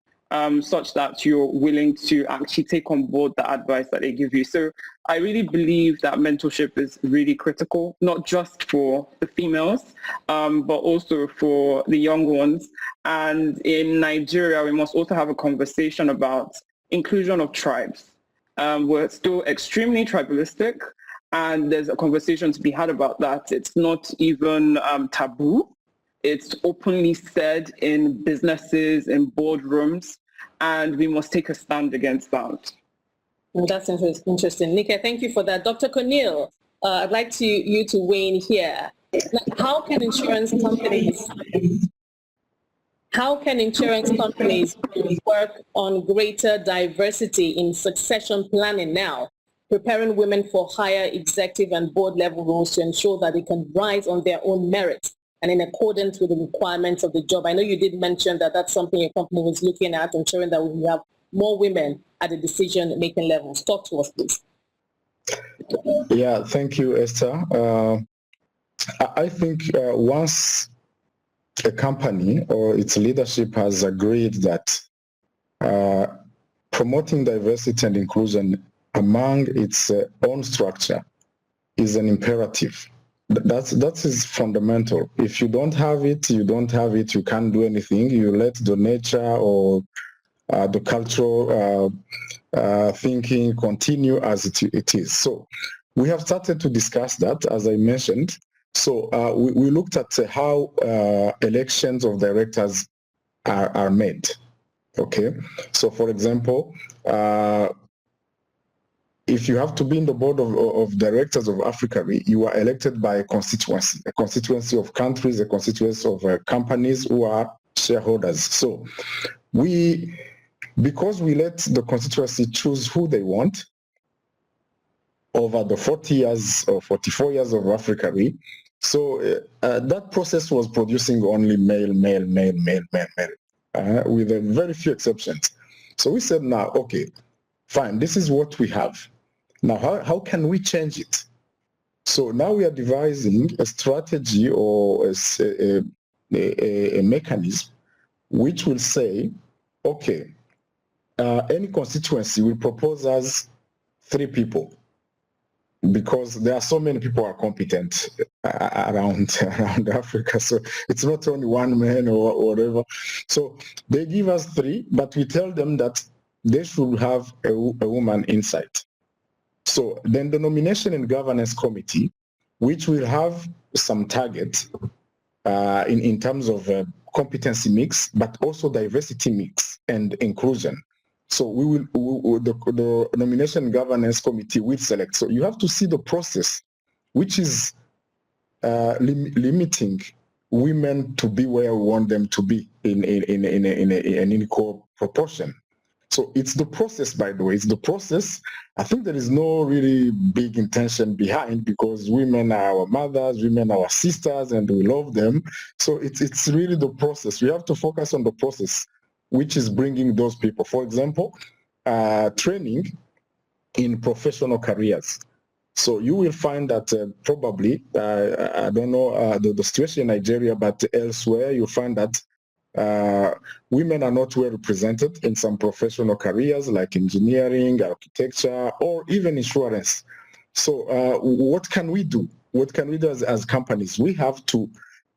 such that you're willing to actually take on board the advice that they give you. So I really believe that mentorship is really critical, not just for the females, but also for the young ones. And in Nigeria, we must also have a conversation about inclusion of tribes. We're still extremely tribalistic, and there's a conversation to be had about that. It's not even taboo. It's openly said in businesses, in boardrooms, and we must take a stand against that. Well, that's interesting. Nika, thank you for that. Dr. Cornel, I'd like you to weigh in here. Now, how can insurance companies work on greater diversity in succession planning now, preparing women for higher executive and board level roles to ensure that they can rise on their own merits and in accordance with the requirements of the job? I know you did mention that that's something your company was looking at, ensuring that we have more women at the decision-making levels. Talk to us, please. Yeah, thank you, Esther. I think once a company or its leadership has agreed that promoting diversity and inclusion among its own structure is an imperative. That is fundamental. If you don't have it, you don't have it. You can't do anything. You let the nature or the cultural thinking continue as it is. So we have started to discuss that, as I mentioned. So we looked at how elections of directors are made. Okay. So for example, if you have to be in the board of directors of Africa, you are elected by a constituency of countries, a constituency of companies who are shareholders. So because we let the constituency choose who they want over the 40 years or 44 years of Africa, so that process was producing only male, with very few exceptions. So we said, now, okay, fine, this is what we have. Now, how can we change it? So now we are devising a strategy or a mechanism which will say, okay, any constituency will propose us 3 people, because there are so many people who are competent around Africa. So it's not only one man or whatever. So they give us 3, but we tell them that they should have a woman inside. So then the nomination and governance committee, which will have some targets in terms of competency mix, but also diversity mix and inclusion. So the nomination and governance committee will select. So you have to see the process, which is limiting women to be where we want them to be in an equal proportion. So it's the process, by the way. It's the process. I think there is no really big intention behind, because women are our mothers, women are our sisters, and we love them. So it's really the process. We have to focus on the process, which is bringing those people. For example, training in professional careers. So you will find that probably, I don't know the situation in Nigeria, but elsewhere you'll find that women are not well represented in some professional careers like engineering, architecture, or even insurance. So what can we do? What can we do as companies? We have to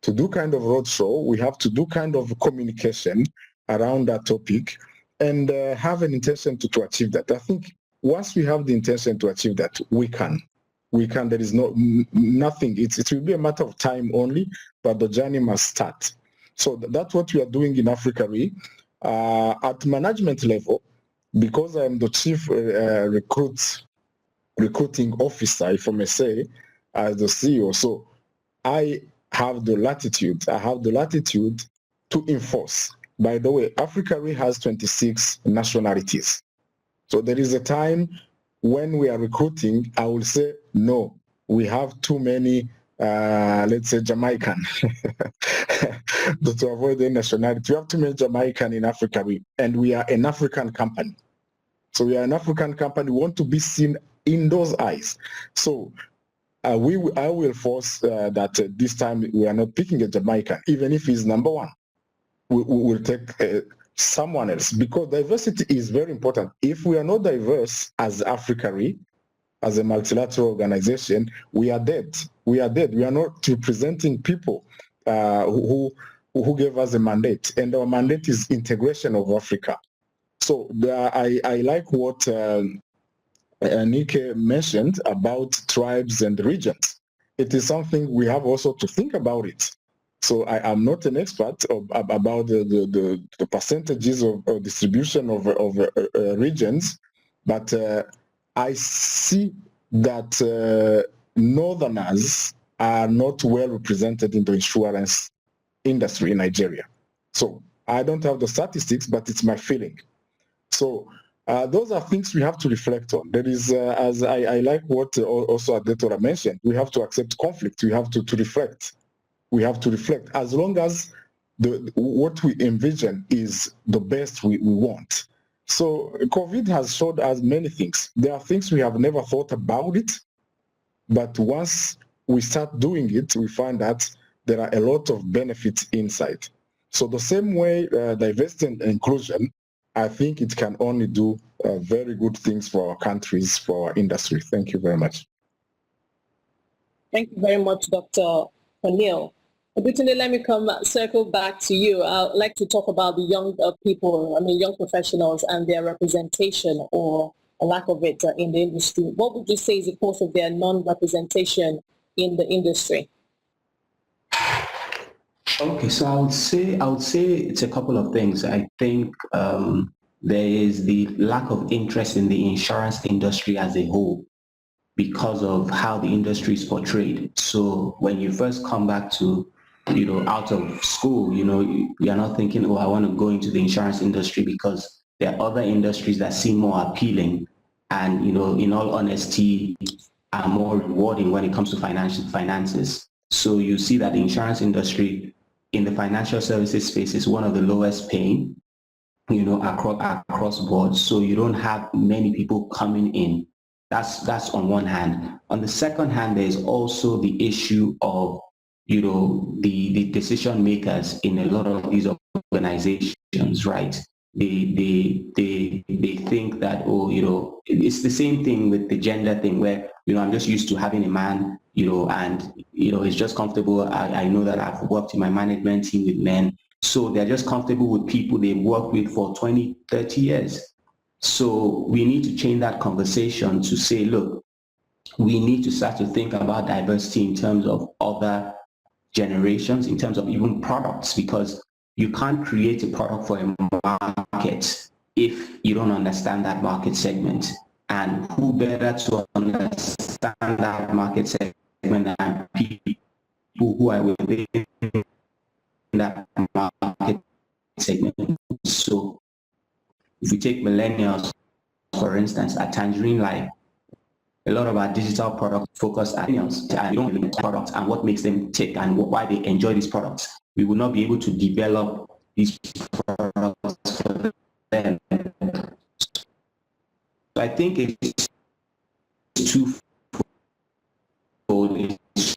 do kind of roadshow. We have to do kind of communication around that topic and have an intention to achieve that. I think once we have the intention to achieve that, we can. There is nothing. It will be a matter of time only, but the journey must start. So that's what we are doing in Africa. At management level, because I'm the chief recruiting officer, if I may say, as the CEO, so I have the latitude to enforce by the way, Africa has 26 nationalities. So there is a time when we are recruiting, I will say, no, we have too many, let's say, Jamaican, to avoid the nationality. We have too many Jamaican in Africa, and we are an African company. So we are an African company, we want to be seen in those eyes. So I will force that this time we are not picking a Jamaican, even if he's number one. We will take someone else, because diversity is very important. If we are not diverse as Africa, as a multilateral organization, we are dead. We are dead. We are not representing people who gave us a mandate, and our mandate is integration of Africa. So I like what Nike mentioned about tribes and regions. It is something we have also to think about it. So I am not an expert about the percentages of distribution of regions, but I see that Northerners are not well represented in the insurance industry in Nigeria. So I don't have the statistics, but it's my feeling. So those are things we have to reflect on. There is, as I like what also Adetora mentioned, we have to accept conflict. We have to reflect. We have to reflect. As long as what we envision is the best we want. So COVID has showed us many things. There are things we have never thought about it, but once we start doing it, we find that there are a lot of benefits inside. So the same way diversity and inclusion, I think it can only do very good things for our countries, for our industry. Thank you very much. Thank you very much, Dr. O'Neill. Obitunde, let me circle back to you. I'd like to talk about the young people, young professionals and their representation or a lack of it in the industry. What would you say is the cause of their non-representation in the industry? Okay, so I would say it's a couple of things. I think there is the lack of interest in the insurance industry as a whole because of how the industry is portrayed. So when you first come back to, out of school, you are not thinking, oh, I want to go into the insurance industry because there are other industries that seem more appealing and, in all honesty, are more rewarding when it comes to finances. So you see that the insurance industry in the financial services space is one of the lowest paying, across board. So you don't have many people coming in. That's on one hand. On the second hand, there's also the issue of, the decision makers in a lot of these organizations, right? They think that, it's the same thing with the gender thing where, I'm just used to having a man, and, it's just comfortable. I know that I've worked in my management team with men. So they're just comfortable with people they've worked with for 20, 30 years. So we need to change that conversation to say, look, we need to start to think about diversity in terms of other generations, in terms of even products, because you can't create a product for a market if you don't understand that market segment. And who better to understand that market segment than people who are within that market segment. So if we take millennials, for instance, at Tangerine Life, a lot of our digital products focus at millennials and we don't really products and what makes them tick and why they enjoy these products. We will not be able to develop these products for them. So I think it's twofold. It's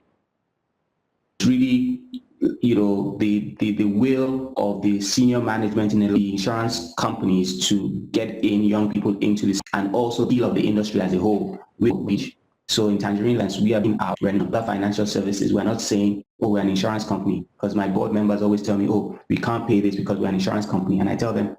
really, the will of the senior management in the insurance companies to get in young people into this, and also the of the industry as a whole. So in Tangerine Lands, we have been out. We're not financial services. We're not saying, oh, we're an insurance company, because my board members always tell me, oh, we can't pay this because we're an insurance company. And I tell them,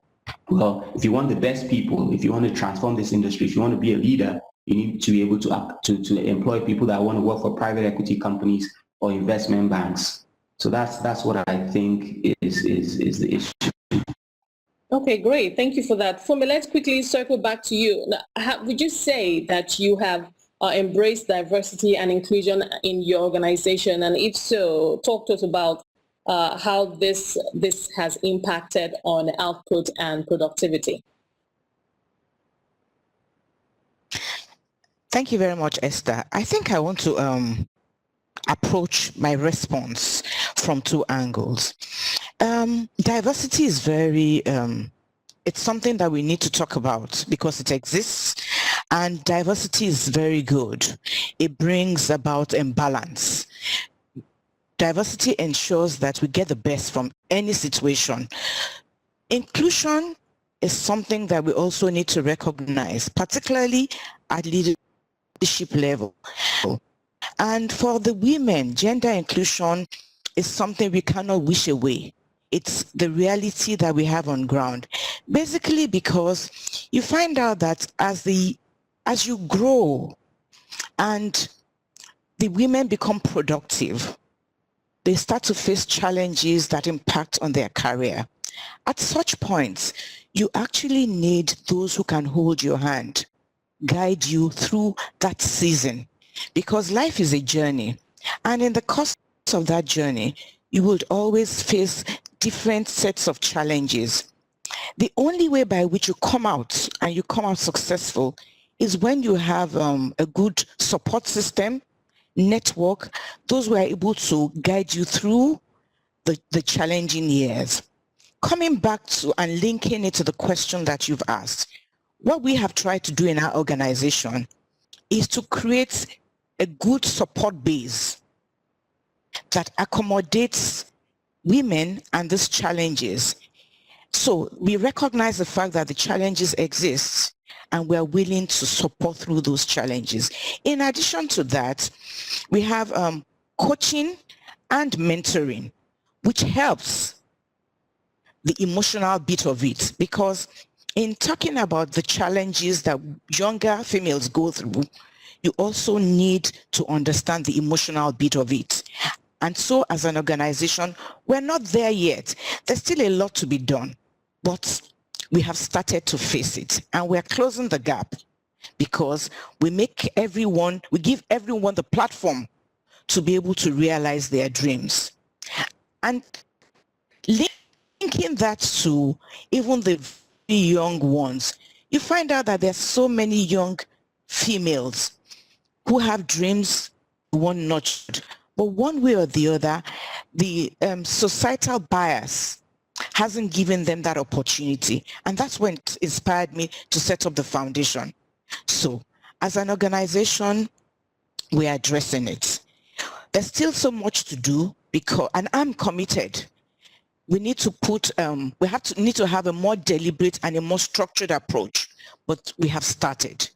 well, if you want the best people, if you want to transform this industry, if you want to be a leader, you need to be able to employ people that want to work for private equity companies or investment banks. So that's what I think is the issue. Okay, great. Thank you for that. Fumi, let's quickly circle back to you. Now, would you say that you have embraced diversity and inclusion in your organization? And if so, talk to us about how this has impacted on output and productivity? Thank you very much, Esther. I think I want to approach my response from two angles. Diversity is very, it's something that we need to talk about because it exists, and diversity is very good. It brings about imbalance. Diversity ensures that we get the best from any situation. Inclusion is something that we also need to recognize, particularly at leadership level. And for the women, gender inclusion is something we cannot wish away. It's the reality that we have on ground. Basically because you find out that as you grow and the women become productive, they start to face challenges that impact on their career. At such points, you actually need those who can hold your hand, guide you through that season, because life is a journey. And in the course of that journey, you would always face different sets of challenges. The only way by which you come out and you come out successful is when you have a good support system, network, those who are able to guide you through the challenging years. Coming back to and linking it to the question that you've asked, what we have tried to do in our organization is to create a good support base that accommodates women and these challenges. So we recognize the fact that the challenges exist and we are willing to support through those challenges. In addition to that, we have coaching and mentoring, which helps the emotional bit of it, because in talking about the challenges that younger females go through, you also need to understand the emotional bit of it. And so as an organization, we're not there yet. There's still a lot to be done, but we have started to face it, and we're closing the gap because we give everyone the platform to be able to realize their dreams. And linking that to even the young ones, you find out that there's so many young females who have dreams one notched, but one way or the other, the societal bias hasn't given them that opportunity. And that's when it inspired me to set up the foundation. So as an organization, we are addressing it. There's still so much to do and I'm committed. We need to need to have a more deliberate and a more structured approach, but we have started.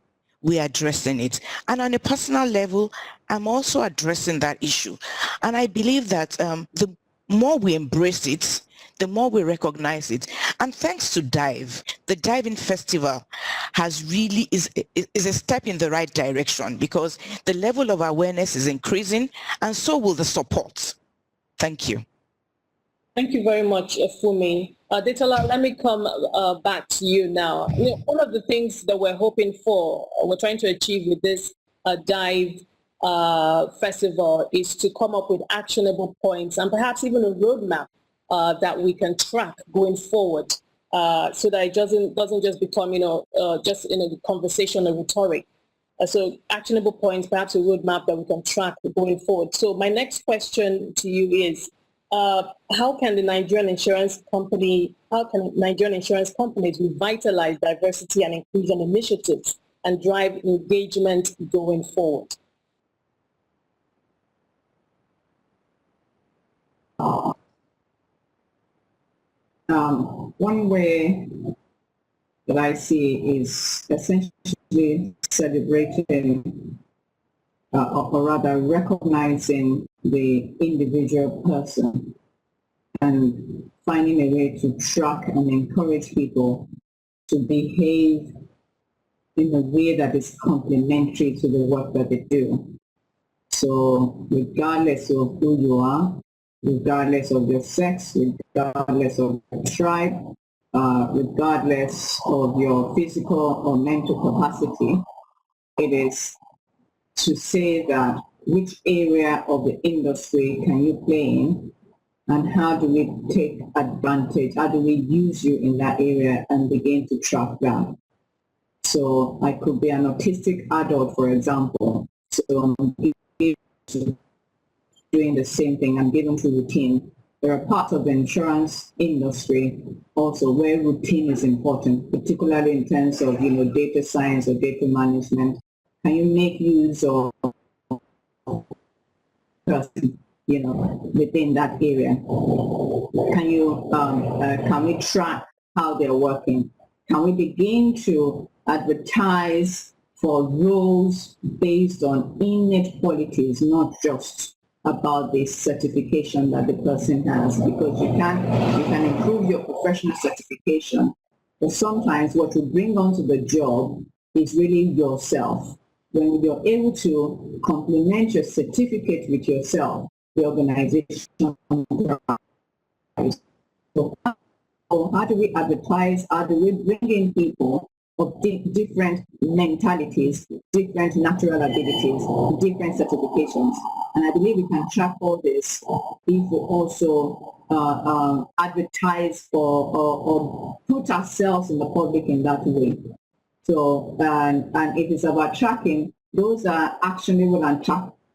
We are addressing it. And on a personal level, I'm also addressing that issue. And I believe that the more we embrace it, the more we recognize it. And thanks to DIVE, the Diving Festival is a step in the right direction, because the level of awareness is increasing, and so will the support. Thank you. Thank you very much, Fumi. Detola, let me come back to you now. One of the things that we're hoping for, we're trying to achieve with this DIVE festival, is to come up with actionable points and perhaps even a roadmap that we can track going forward, so that it doesn't just become, just in a conversation or rhetoric. So actionable points, perhaps a roadmap that we can track going forward. So my next question to you is, how can Nigerian insurance companies revitalize diversity and inclusion initiatives and drive engagement going forward? One way that I see is essentially celebrating or rather recognizing the individual person and finding a way to track and encourage people to behave in a way that is complementary to the work that they do. So regardless of who you are, regardless of your sex, regardless of your tribe, regardless of your physical or mental capacity, it is to say that which area of the industry can you play in and how do we take advantage? How do we use you in that area and begin to track that? So I could be an autistic adult, for example. So I'm doing the same thing. I'm given to routine. There are parts of the insurance industry also where routine is important, particularly in terms of, data science or data management. Can you make use of person, within that area? Can you, can we track how they're working? Can we begin to advertise for roles based on innate qualities, not just about the certification that the person has? Because you can improve your professional certification, but sometimes what you bring onto the job is really yourself. When you're able to complement your certificate with yourself, the organization. So how do we advertise? How do we bring in people of different mentalities, different natural abilities, different certifications? And I believe we can track all this if we also advertise or put ourselves in the public in that way. So, and if it's about tracking, those are actionable and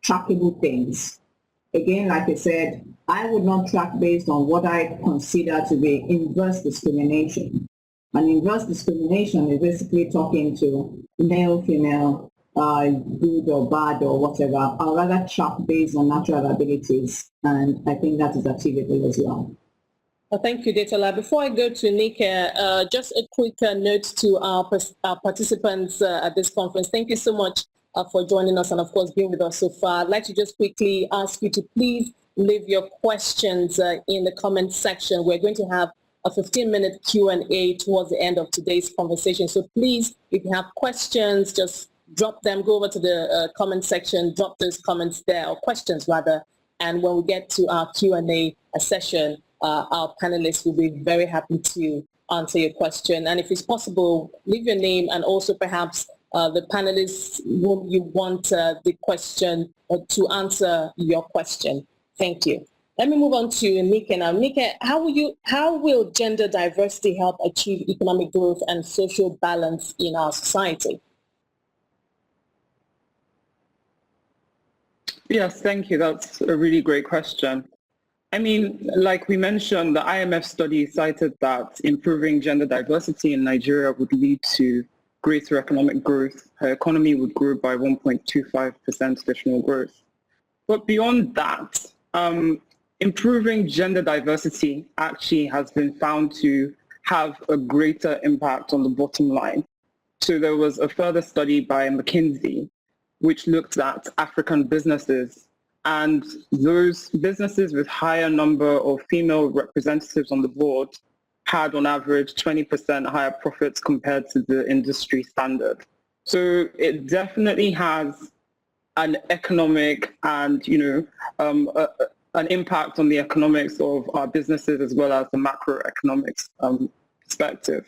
trackable things. Again, like I said, I would not track based on what I consider to be inverse discrimination. And inverse discrimination is basically talking to male, female, good or bad or whatever. I'd rather track based on natural abilities, and I think that is achievable as well. Well, thank you, Detola. Before I go to Nika, just a quick note to our participants at this conference. Thank you so much for joining us and, of course, being with us so far. I'd like to just quickly ask you to please leave your questions in the comment section. We're going to have a 15-minute Q&A towards the end of today's conversation. So please, if you have questions, just drop them, go over to the comment section, drop those comments there, or questions rather, and when we get to our Q&A session, our panelists will be very happy to answer your question. And if it's possible, leave your name and also perhaps the panelists whom you want the question to answer your question. Thank you. Let me move on to Nika now. Nika, how will gender diversity help achieve economic growth and social balance in our society? Yes, thank you. That's a really great question. I mean, like we mentioned, the IMF study cited that improving gender diversity in Nigeria would lead to greater economic growth. Her economy would grow by 1.25% additional growth. But beyond that, improving gender diversity actually has been found to have a greater impact on the bottom line. So there was a further study by McKinsey which looked at African businesses, and those businesses with higher number of female representatives on the board had on average 20% higher profits compared to the industry standard. So it definitely has an economic and, an impact on the economics of our businesses as well as the macroeconomics perspective.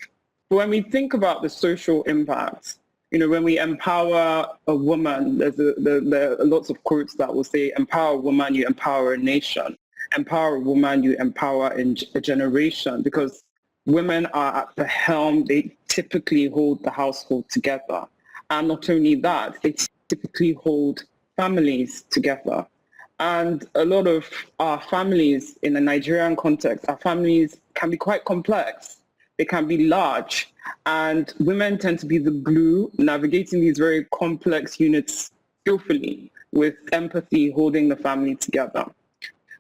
But when we think about the social impact, when we empower a woman, there are lots of quotes that will say, empower a woman, you empower a nation. Empower a woman, you empower a generation, because women are at the helm. They typically hold the household together. And not only that, they typically hold families together. And a lot of our families in the Nigerian context, our families can be quite complex. They can be large, and women tend to be the glue navigating these very complex units skillfully with empathy, holding the family together.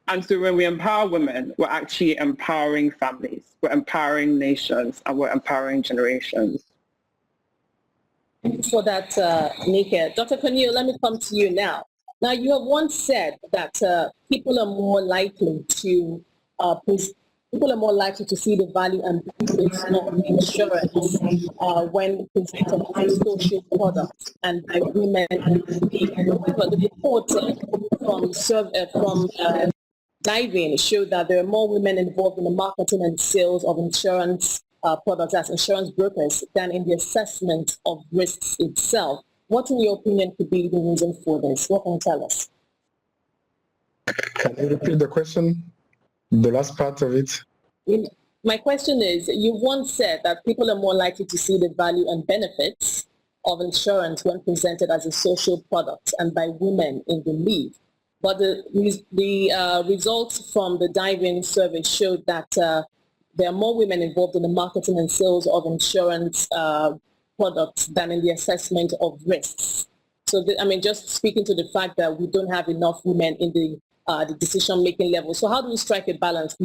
And so when we empower women, we're actually empowering families, we're empowering nations, and we're empowering generations. Thanks for that, Nika. Dr. Cornel, let me come to you now. Now, you have once said that people are more likely to see the value and benefits of insurance when presented as a social product and by women. Because the report from Diving showed that there are more women involved in the marketing and sales of insurance products as insurance brokers than in the assessment of risks itself. What, in your opinion, could be the reason for this? What can you tell us? Can you repeat the question? The last part of it? My question is, you once said that people are more likely to see the value and benefits of insurance when presented as a social product and by women in the lead. But the results from the Dive-In survey showed that there are more women involved in the marketing and sales of insurance products than in the assessment of risks. So, just speaking to the fact that we don't have enough women in the decision-making level. So how do we strike a balance?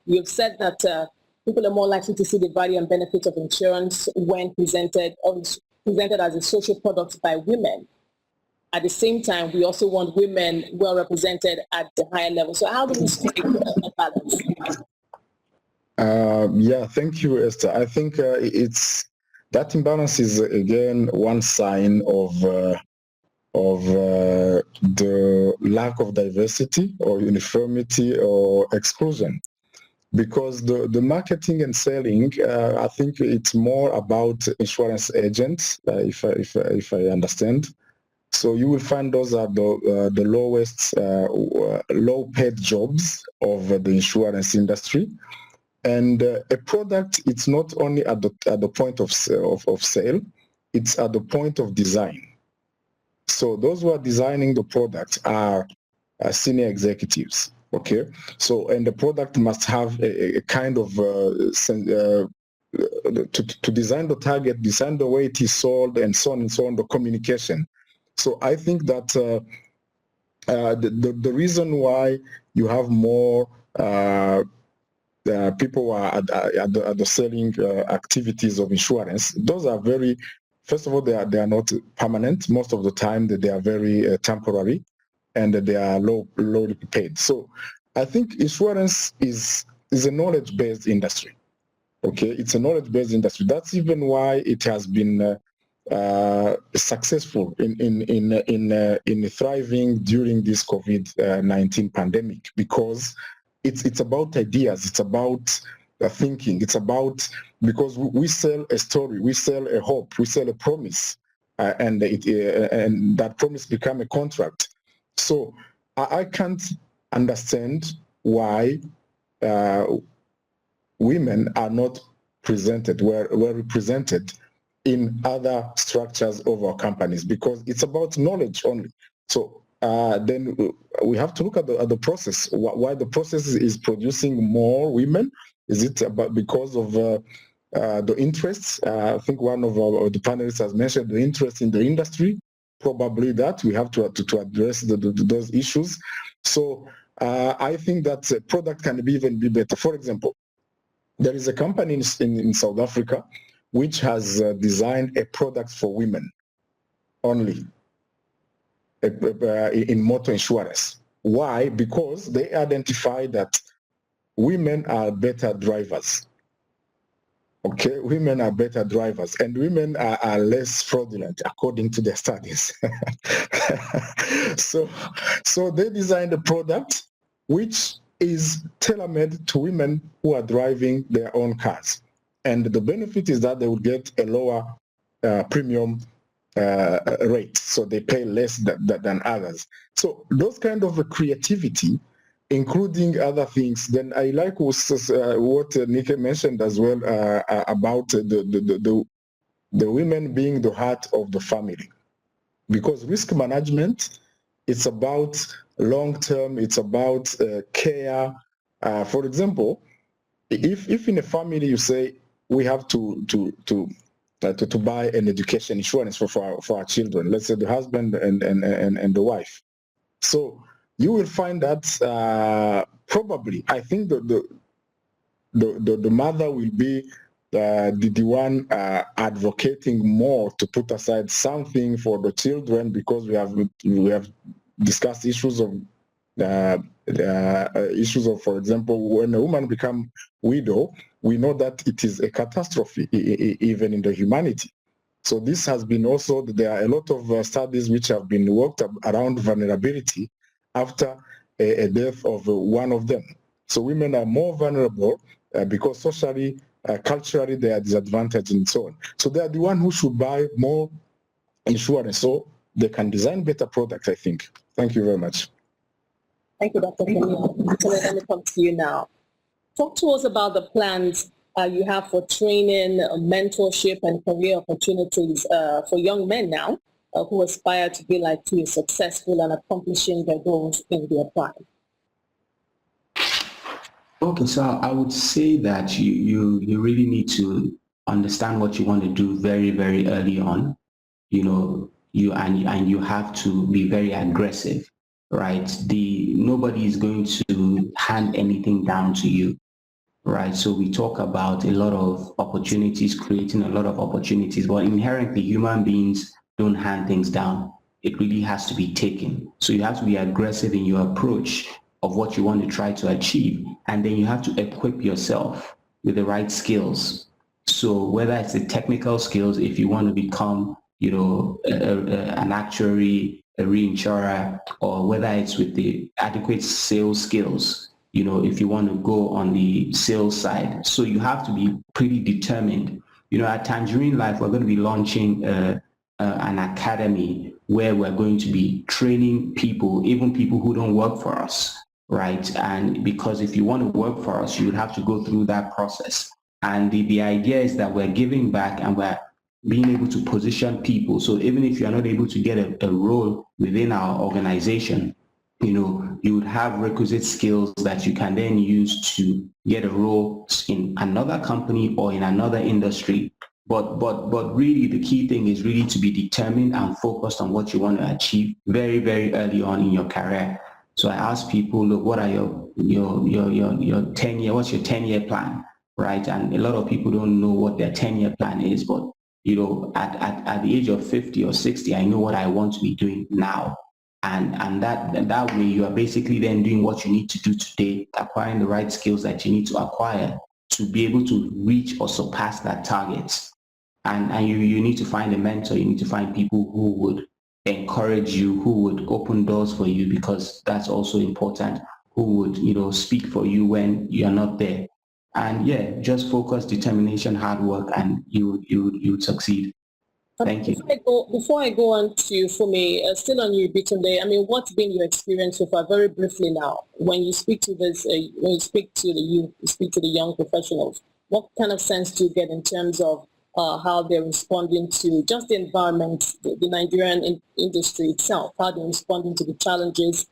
You've said that people are more likely to see the value and benefits of insurance when presented as a social product by women. At the same time, we also want women well represented at the higher level. So how do we strike a balance? Yeah, thank you, Esther. I think that imbalance is again one sign of the lack of diversity or uniformity or exclusion. Because the marketing and selling, I think it's more about insurance agents, if I understand. So you will find those are the lowest, low-paid jobs of the insurance industry. And a product, it's not only at the point of sale, it's at the point of design. So those who are designing the product are senior executives. Okay, so and the product must have a kind of to design the target, design the way it is sold, and so on and so on, the communication. So I think that the reason why you have more people are at the selling activities of insurance, those are very, first of all, they are not permanent. Most of the time, they are very temporary, and they are lowly paid. So I think insurance is a knowledge-based industry. Okay, it's a knowledge-based industry. That's even why it has been successful in thriving during this COVID-19 pandemic, because it's about ideas, it's about thinking, it's about, because we sell a story, we sell a hope, we sell a promise, and that promise become a contract. So I can't understand why women are not were represented in other structures of our companies, because it's about knowledge only. So then we have to look at the process, why the process is producing more women. Is it because of the interests? I think one of the panelists has mentioned the interest in the industry. Probably that we have to address those issues. So I think that product can even be better. For example, there is a company in South Africa which has designed a product for women only in motor insurance. Why? Because they identify that women are better drivers. Okay, women are better drivers, and women are less fraudulent according to their studies. So they designed a product which is tailor-made to women who are driving their own cars. And the benefit is that they will get a lower premium rate, so they pay less than others. So those kind of creativity, including other things. Then I like what Nike mentioned as well about the women being the heart of the family, because risk management, it's about long-term, it's about care. For example, if in a family you say we have to buy an education insurance for our children, let's say the husband and the wife, so you will find that probably, I think the mother will be the one advocating more to put aside something for the children, because we have discussed issues of for example, when a woman becomes widow, we know that it is a catastrophe even in the humanity. So this has been also, there are a lot of studies which have been worked around vulnerability after a death of one of them. So women are more vulnerable because socially, culturally, they are disadvantaged and so on. So they are the one who should buy more insurance so they can design better products, I think. Thank you very much. Thank you, Dr. Kenny. Let me come to you now. Talk to us about the plans you have for training, mentorship, and career opportunities for young men now who aspire to be like you, successful and accomplishing their goals in their prime. Okay, so I would say that you really need to understand what you want to do very, very early on. You know, you have to be very aggressive, right? Nobody is going to hand anything down to you, right? So we talk about a lot of opportunities, creating a lot of opportunities, but inherently human beings don't hand things down. It really has to be taken. So you have to be aggressive in your approach of what you want to try to achieve, and then you have to equip yourself with the right skills. So whether it's the technical skills, if you want to become, an actuary, a reinsurer, or whether it's with the adequate sales skills, if you want to go on the sales side. So you have to be pretty determined. At Tangerine Life, we're going to be launching an academy where we're going to be training people, even people who don't work for us, right? And because if you want to work for us, you would have to go through that process. And the idea is that we're giving back and we're being able to position people. So even if you're not able to get a role within our organization, you would have requisite skills that you can then use to get a role in another company or in another industry. But really the key thing is really to be determined and focused on what you want to achieve very, very early on in your career. So I ask people, look, what are your 10-year, what's your 10-year plan, right? And a lot of people don't know what their 10-year plan is, but at the age of 50 or 60, I know what I want to be doing now. And that way you are basically then doing what you need to do today, acquiring the right skills that you need to acquire to be able to reach or surpass that target. And you need to find a mentor. You need to find people who would encourage you, who would open doors for you, because that's also important, who would, speak for you when you're not there. And yeah, just focus, determination, hard work, and you would succeed. Thank you. Before I go on to Fumi, still on you, Bitunde, I mean, what's been your experience so far, very briefly now, when you speak to this, when you speak to the youth, you speak to the young professionals, what kind of sense do you get in terms of how they're responding to just the environment, the Nigerian industry itself, how they're responding to the challenges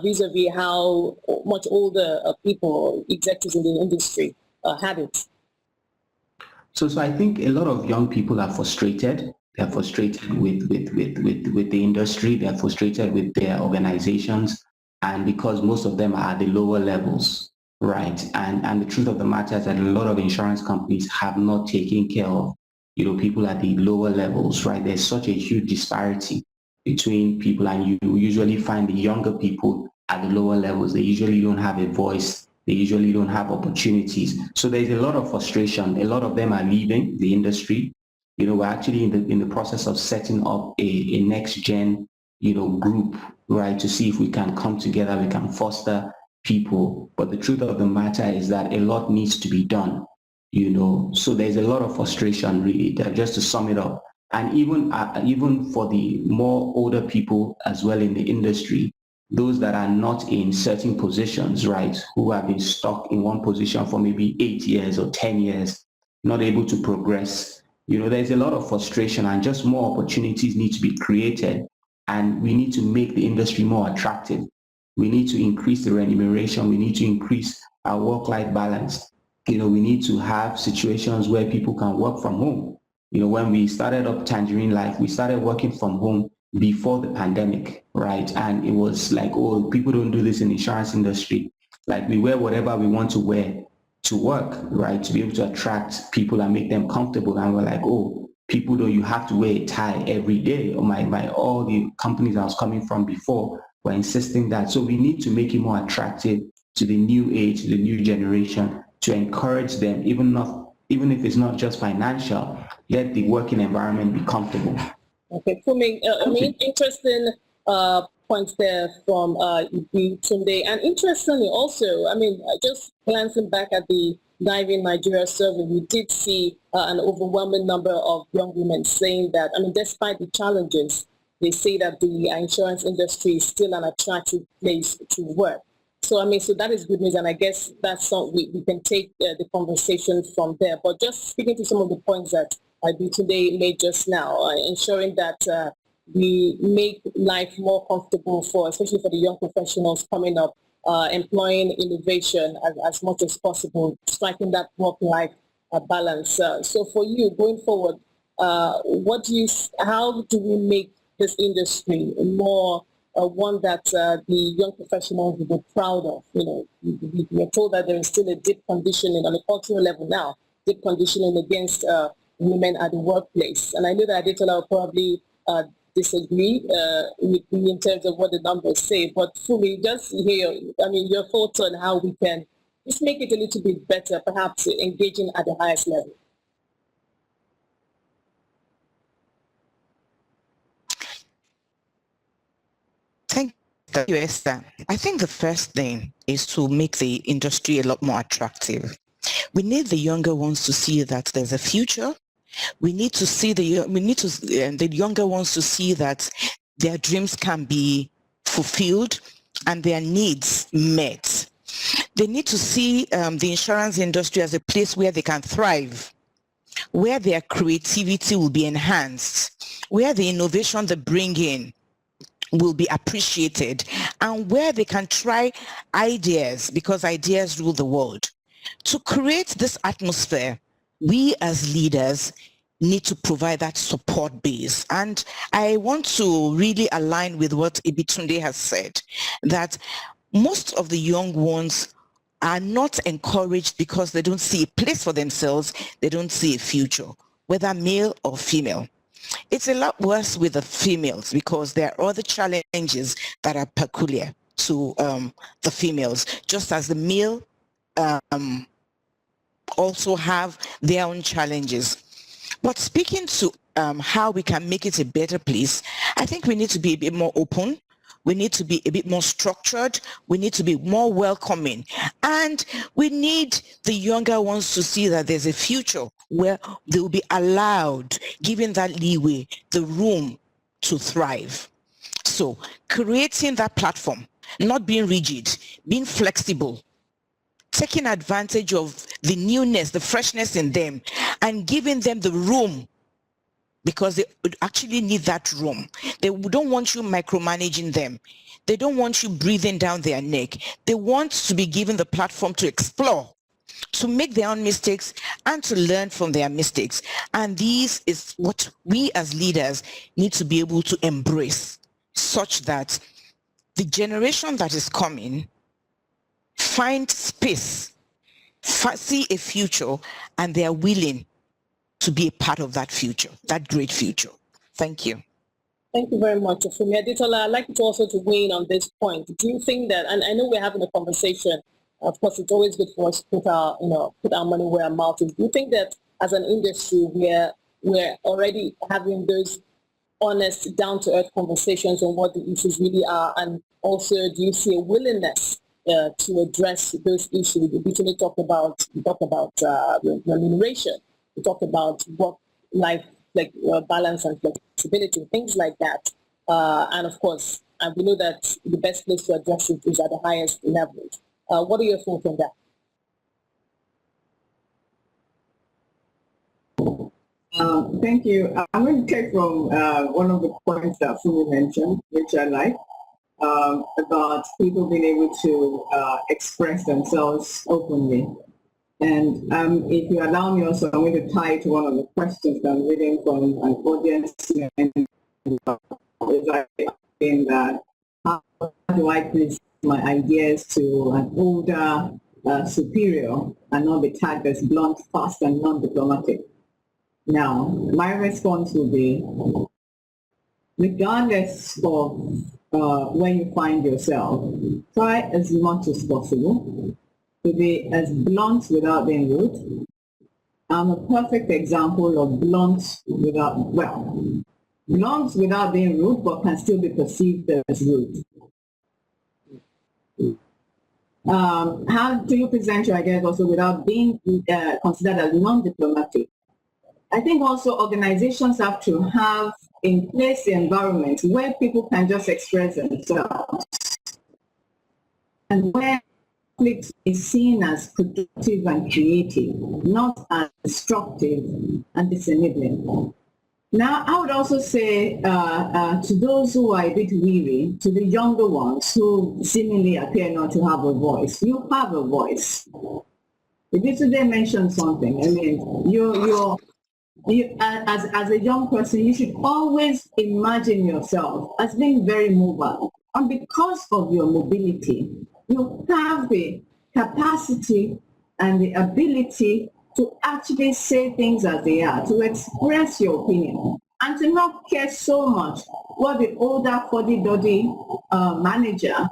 vis-a-vis how much older people, executives in the industry have it? So I think a lot of young people are frustrated. They're frustrated with the industry. They're frustrated with their organizations. And because most of them are at the lower levels, right? And the truth of the matter is that a lot of insurance companies have not taken care of, people at the lower levels, right? There's such a huge disparity between people, and you usually find the younger people at the lower levels. They usually don't have a voice. They usually don't have opportunities. So there's a lot of frustration. A lot of them are leaving the industry. We're actually in the process of setting up a next gen, group, right, to see if we can come together, we can foster people. But the truth of the matter is that a lot needs to be done, So there's a lot of frustration, really, just to sum it up. And even for the more older people as well in the industry, those that are not in certain positions, right, who have been stuck in one position for maybe 8 years or 10 years, not able to progress. There's a lot of frustration, and just more opportunities need to be created, and we need to make the industry more attractive. We need to increase the remuneration. We need to increase our work-life balance. We need to have situations where people can work from home. When we started up Tangerine Life, we started working from home before the pandemic, right? And it was like, oh, people don't do this in the insurance industry. Like, we wear whatever we want to wear to work, right? To be able to attract people and make them comfortable. And we're like, oh, people don't, you have to wear a tie every day. Or all the companies I was coming from before were insisting that. So we need to make it more attractive to the new age, the new generation, to encourage them, even if it's not just financial, let the working environment be comfortable. Okay, for me, interesting points there from Tunde. And interestingly also, just glancing back at the Dive in Nigeria survey, we did see an overwhelming number of young women saying that, despite the challenges, they say that the insurance industry is still an attractive place to work. So, I mean, so that is good news, and I guess that's something we can take the conversation from there. But just speaking to some of the points that today made just now, ensuring that we make life more comfortable especially for the young professionals coming up, employing innovation as much as possible, striking that work-life balance. So for you, going forward, how do we make this industry more one that the young professionals will be proud of? You know, we are told that there is still a deep conditioning on a cultural level now, deep conditioning against women at the workplace. And I know that Adetola will probably disagree with me in terms of what the numbers say, but Fumi, just hear, your thoughts on how we can just make it a little bit better, perhaps engaging at the highest level. Thank you, Esther. I think the first thing is to make the industry a lot more attractive. We need the younger ones to see that there's a future. We need the younger ones to see that their dreams can be fulfilled and their needs met. They need to see the insurance industry as a place where they can thrive, where their creativity will be enhanced, where the innovation they bring in will be appreciated, and where they can try ideas, because ideas rule the world. To create this atmosphere, we as leaders need to provide that support base. And I want to really align with what Ibitunde has said, that most of the young ones are not encouraged because they don't see a place for themselves, they don't see a future, whether male or female. It's a lot worse with the females because there are other challenges that are peculiar to the females, just as the male also have their own challenges. But speaking to how we can make it a better place, I think we need to be a bit more open. We need to be a bit more structured. We need to be more welcoming. And we need the younger ones to see that there's a future where they will be allowed, given that leeway, the room to thrive. So creating that platform, not being rigid, being flexible, taking advantage of the newness, the freshness in them, and giving them the room, because they actually need that room. They don't want you micromanaging them. They don't want you breathing down their neck. They want to be given the platform to explore, to make their own mistakes and to learn from their mistakes. And this is what we as leaders need to be able to embrace, such that the generation that is coming find space, see a future, and they are willing to be a part of that future, that great future. Thank you. Thank you very much, Fumi. Adetola, I'd like you to also to weigh in on this point. Do you think that, and I know we're having a conversation, of course, it's always good for us to put our money where our mouth is. Do you think that as an industry, we're already having those honest, down-to-earth conversations on what the issues really are? And also, do you see a willingness to address those issues? We recently talked about remuneration. We talked about work-life balance and flexibility, things like that. And of course, we know that the best place to address it is at the highest level. What are your thoughts on that? Thank you. I'm going to take from one of the points that Fumi mentioned, which I like, about people being able to express themselves openly. And if you allow me also, I'm going to tie it to one of the questions that I'm reading from an audience. In that, how do I present my ideas to an older superior and not be tagged as blunt, fast, and non-diplomatic? Now, my response will be, regardless of where you find yourself, try as much as possible to be as blunt without being rude. I'm a perfect example of blunt without being rude, but can still be perceived as rude. How do you present your ideas also without being considered as non-diplomatic? I think also organizations have to have in place the environment where people can just express themselves. and where conflict is seen as productive and creative, not as destructive and disenabling. Now, I would also say to those who are a bit weary, to the younger ones who seemingly appear not to have a voice, you have a voice. If you today mention something, I mean, you as a young person, you should always imagine yourself as being very mobile. And because of your mobility, you have the capacity and the ability to actually say things as they are, to express your opinion, and to not care so much what the older fuddy-duddy manager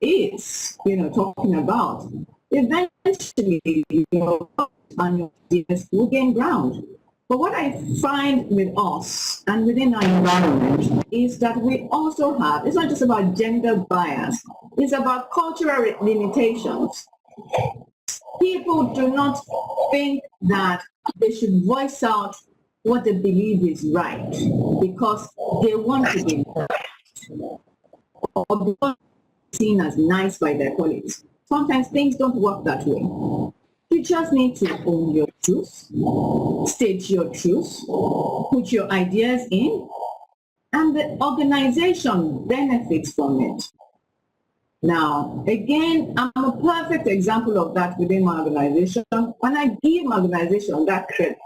is, talking about. Eventually, your and your ideas will gain ground. But what I find with us and within our environment is that we also have, it's not just about gender bias, it's about cultural limitations. People do not think that they should voice out what they believe is right because they want to be right or because seen as nice by their colleagues. Sometimes things don't work that way. You just need to own your truth, state your truth, put your ideas in, and the organization benefits from it. Now, again, I'm a perfect example of that within my organization, and I give my organization that credit.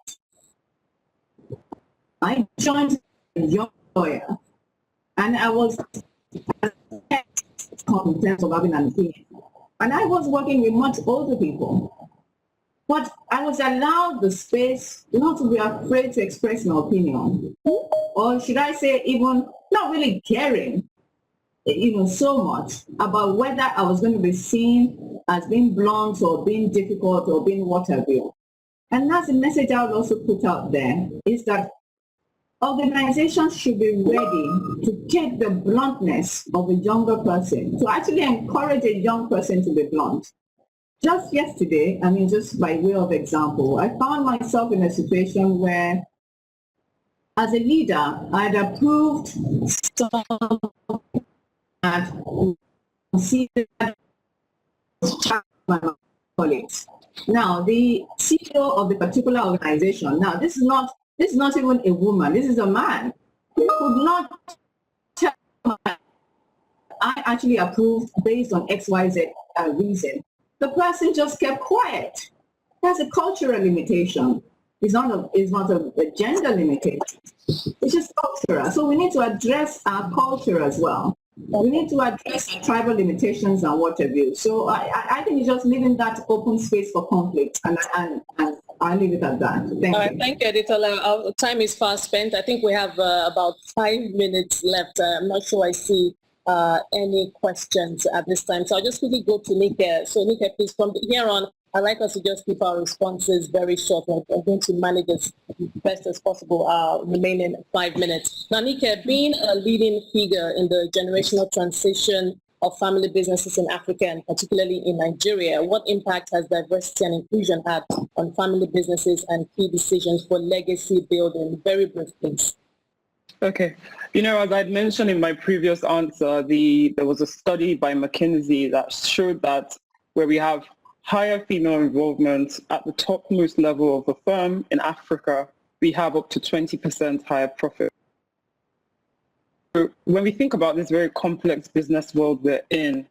I joined a young lawyer, and I was in terms of having an opinion. And I was working with much older people. But I was allowed the space not to be afraid to express my opinion. Or should I say even not really caring, so much about whether I was going to be seen as being blunt or being difficult or being what have you. And that's the message I would also put out there, is that organizations should be ready to take the bluntness of a younger person, to actually encourage a young person to be blunt. Just yesterday, just by way of example, I found myself in a situation where, as a leader, I'd approved some my colleagues. Now, the CEO of the particular organization, now this is not even a woman, this is a man. He could not tell me I actually approved based on XYZ reason. The person just kept quiet. That's a cultural limitation. It's not a gender limitation. It's just cultural. So we need to address our culture as well. We need to address tribal limitations and what have you. So I think it's just leaving that open space for conflict, and I'll leave it at that. Thank you. Thank you, Editola. Our time is fast spent. I think we have about 5 minutes left. I'm not sure I see any questions at this time. So I'll just quickly go to Nika. So Nika, please, from here on, I'd like us to just keep our responses very short. I'm going to manage as best as possible our remaining 5 minutes. Now, Nika, being a leading figure in the generational transition of family businesses in Africa and particularly in Nigeria, what impact has diversity and inclusion had on family businesses and key decisions for legacy building? Very brief, please. Okay. As I'd mentioned in my previous answer, there was a study by McKinsey that showed that where we have higher female involvement at the topmost level of the firm in Africa, we have up to 20% higher profit. So when we think about this very complex business world we're in,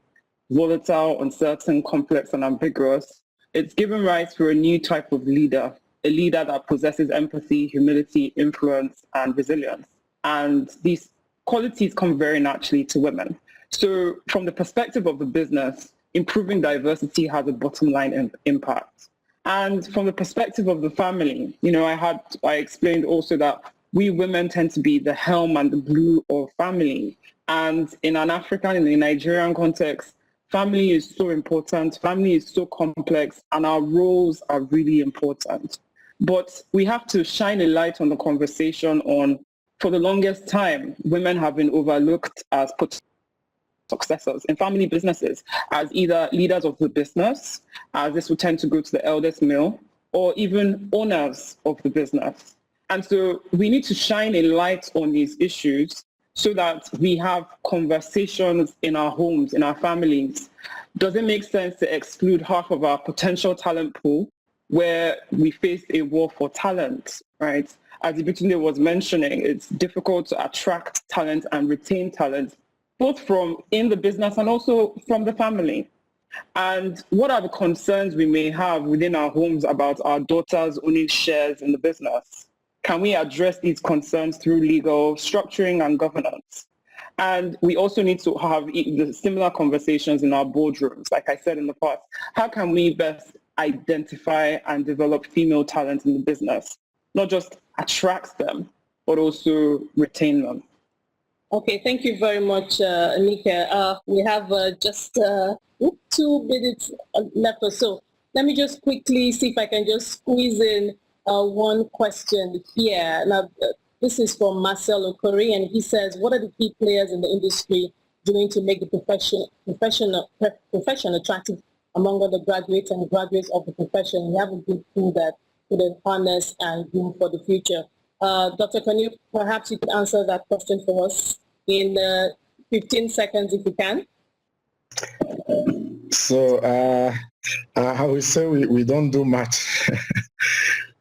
volatile, uncertain, complex, and ambiguous, it's given rise to a new type of leader, a leader that possesses empathy, humility, influence, and resilience. And these qualities come very naturally to women. So from the perspective of the business, improving diversity has a bottom line impact. And from the perspective of the family, I explained also that we women tend to be the helm and the glue of family. And in an African, in the Nigerian context, family is so important, family is so complex, and our roles are really important. But we have to shine a light on the conversation on, for the longest time, women have been overlooked as successors in family businesses, as either leaders of the business, as this would tend to go to the eldest male, or even owners of the business. And so we need to shine a light on these issues so that we have conversations in our homes, in our families? Does it make sense to exclude half of our potential talent pool where we face a war for talent, right? As Ibitunde was mentioning, it's difficult to attract talent and retain talent, both from in the business and also from the family. And what are the concerns we may have within our homes about our daughters owning shares in the business? Can we address these concerns through legal structuring and governance? And we also need to have the similar conversations in our boardrooms. Like I said in the past, how can we best identify and develop female talent in the business? Not just attract them, but also retain them. Okay, thank you very much, Anika. We have just 2 minutes left or so. Let me just quickly see if I can just squeeze in one question here. Now, this is from Marcel Okori, and he says, what are the key players in the industry doing to make the profession attractive among undergraduates and graduates of the profession? We have a good tool that could harness and groom for the future. Dr. Kanu, perhaps you could answer that question for us in 15 seconds if you can. So I would say we don't do much.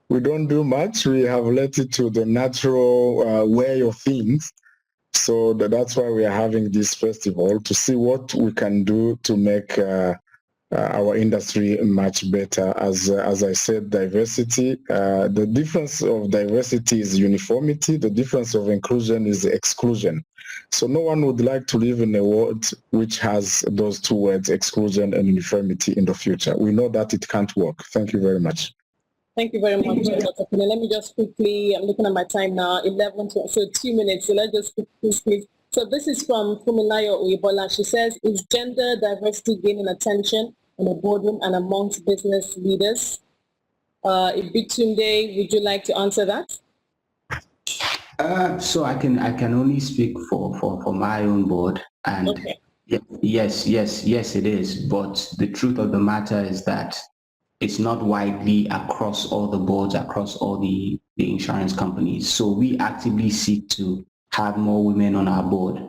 We don't do much. We have left it to the natural way of things. So that's why we are having this festival, to see what we can do to make our industry much better. As I said, diversity. The difference of diversity is uniformity. The difference of inclusion is exclusion. So no one would like to live in a world which has those two words, exclusion and uniformity, in the future. We know that it can't work. Thank you very much. Thank you very much, Dr. Kune. Let me just quickly, I'm looking at my time now, 11 to, so 2 minutes. So let's just quickly. So this is from Fumilayo Uyibola. She says, is gender diversity gaining attention in the boardroom and amongst business leaders? Ibitunde, would you like to answer that? So I can only speak for my own board, and okay. Yes, it is. But the truth of the matter is that it's not widely across all the boards, across all the insurance companies. So we actively seek to have more women on our board,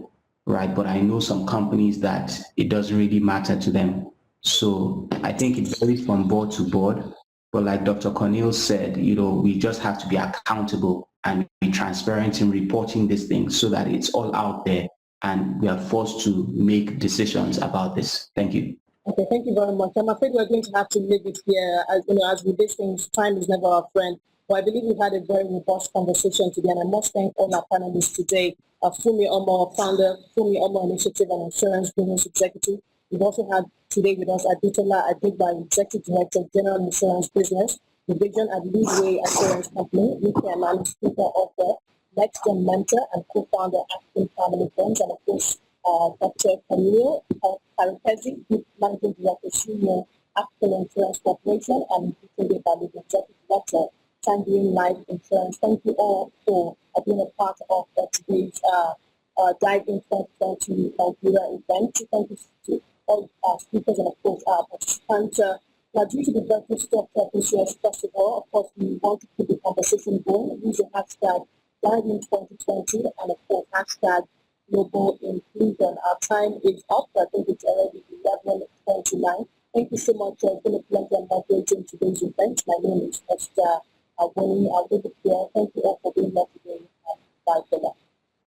right? But I know some companies that it doesn't really matter to them. So I think it varies from board to board. But like Dr. Cornell said, we just have to be accountable and be transparent in reporting these things so that it's all out there and we are forced to make decisions about this. Thank you. Okay, thank you very much. I'm afraid we're going to have to leave it here. As with these things, time is never our friend. But I believe we've had a very robust conversation today, and I must thank all our panelists today. Fumi Omo, founder, Fumi Omo Initiative and Insurance Business Executive. We've also had today with us Aditola Adigba, Executive Director of General Insurance Business Division at Leadway Assurance Company, UK and speaker of the Next Gen Mentor and co-founder African Family Funds, and of course, Dr. Camille Karipezi, Managing Director, Senior African Insurance Corporation, and Ibitunde Balogun, Executive Director, Tangerine Life Insurance. Thank you all for being a part of today's Dive in 2020 Nigeria event. Thank you to all our speakers and of course our participants. Now, due to the virtual structure of this year's festival, of course, we want to keep the conversation going. Use the hashtag Dive in 2020 and of course hashtag Global Inclusion. Our time is up. I think it's already 11:29. Thank you so much. It's been a pleasure moderating today's event. My name is Esther Awoni. I'll leave it here. Thank you all for being here today. Bye for now.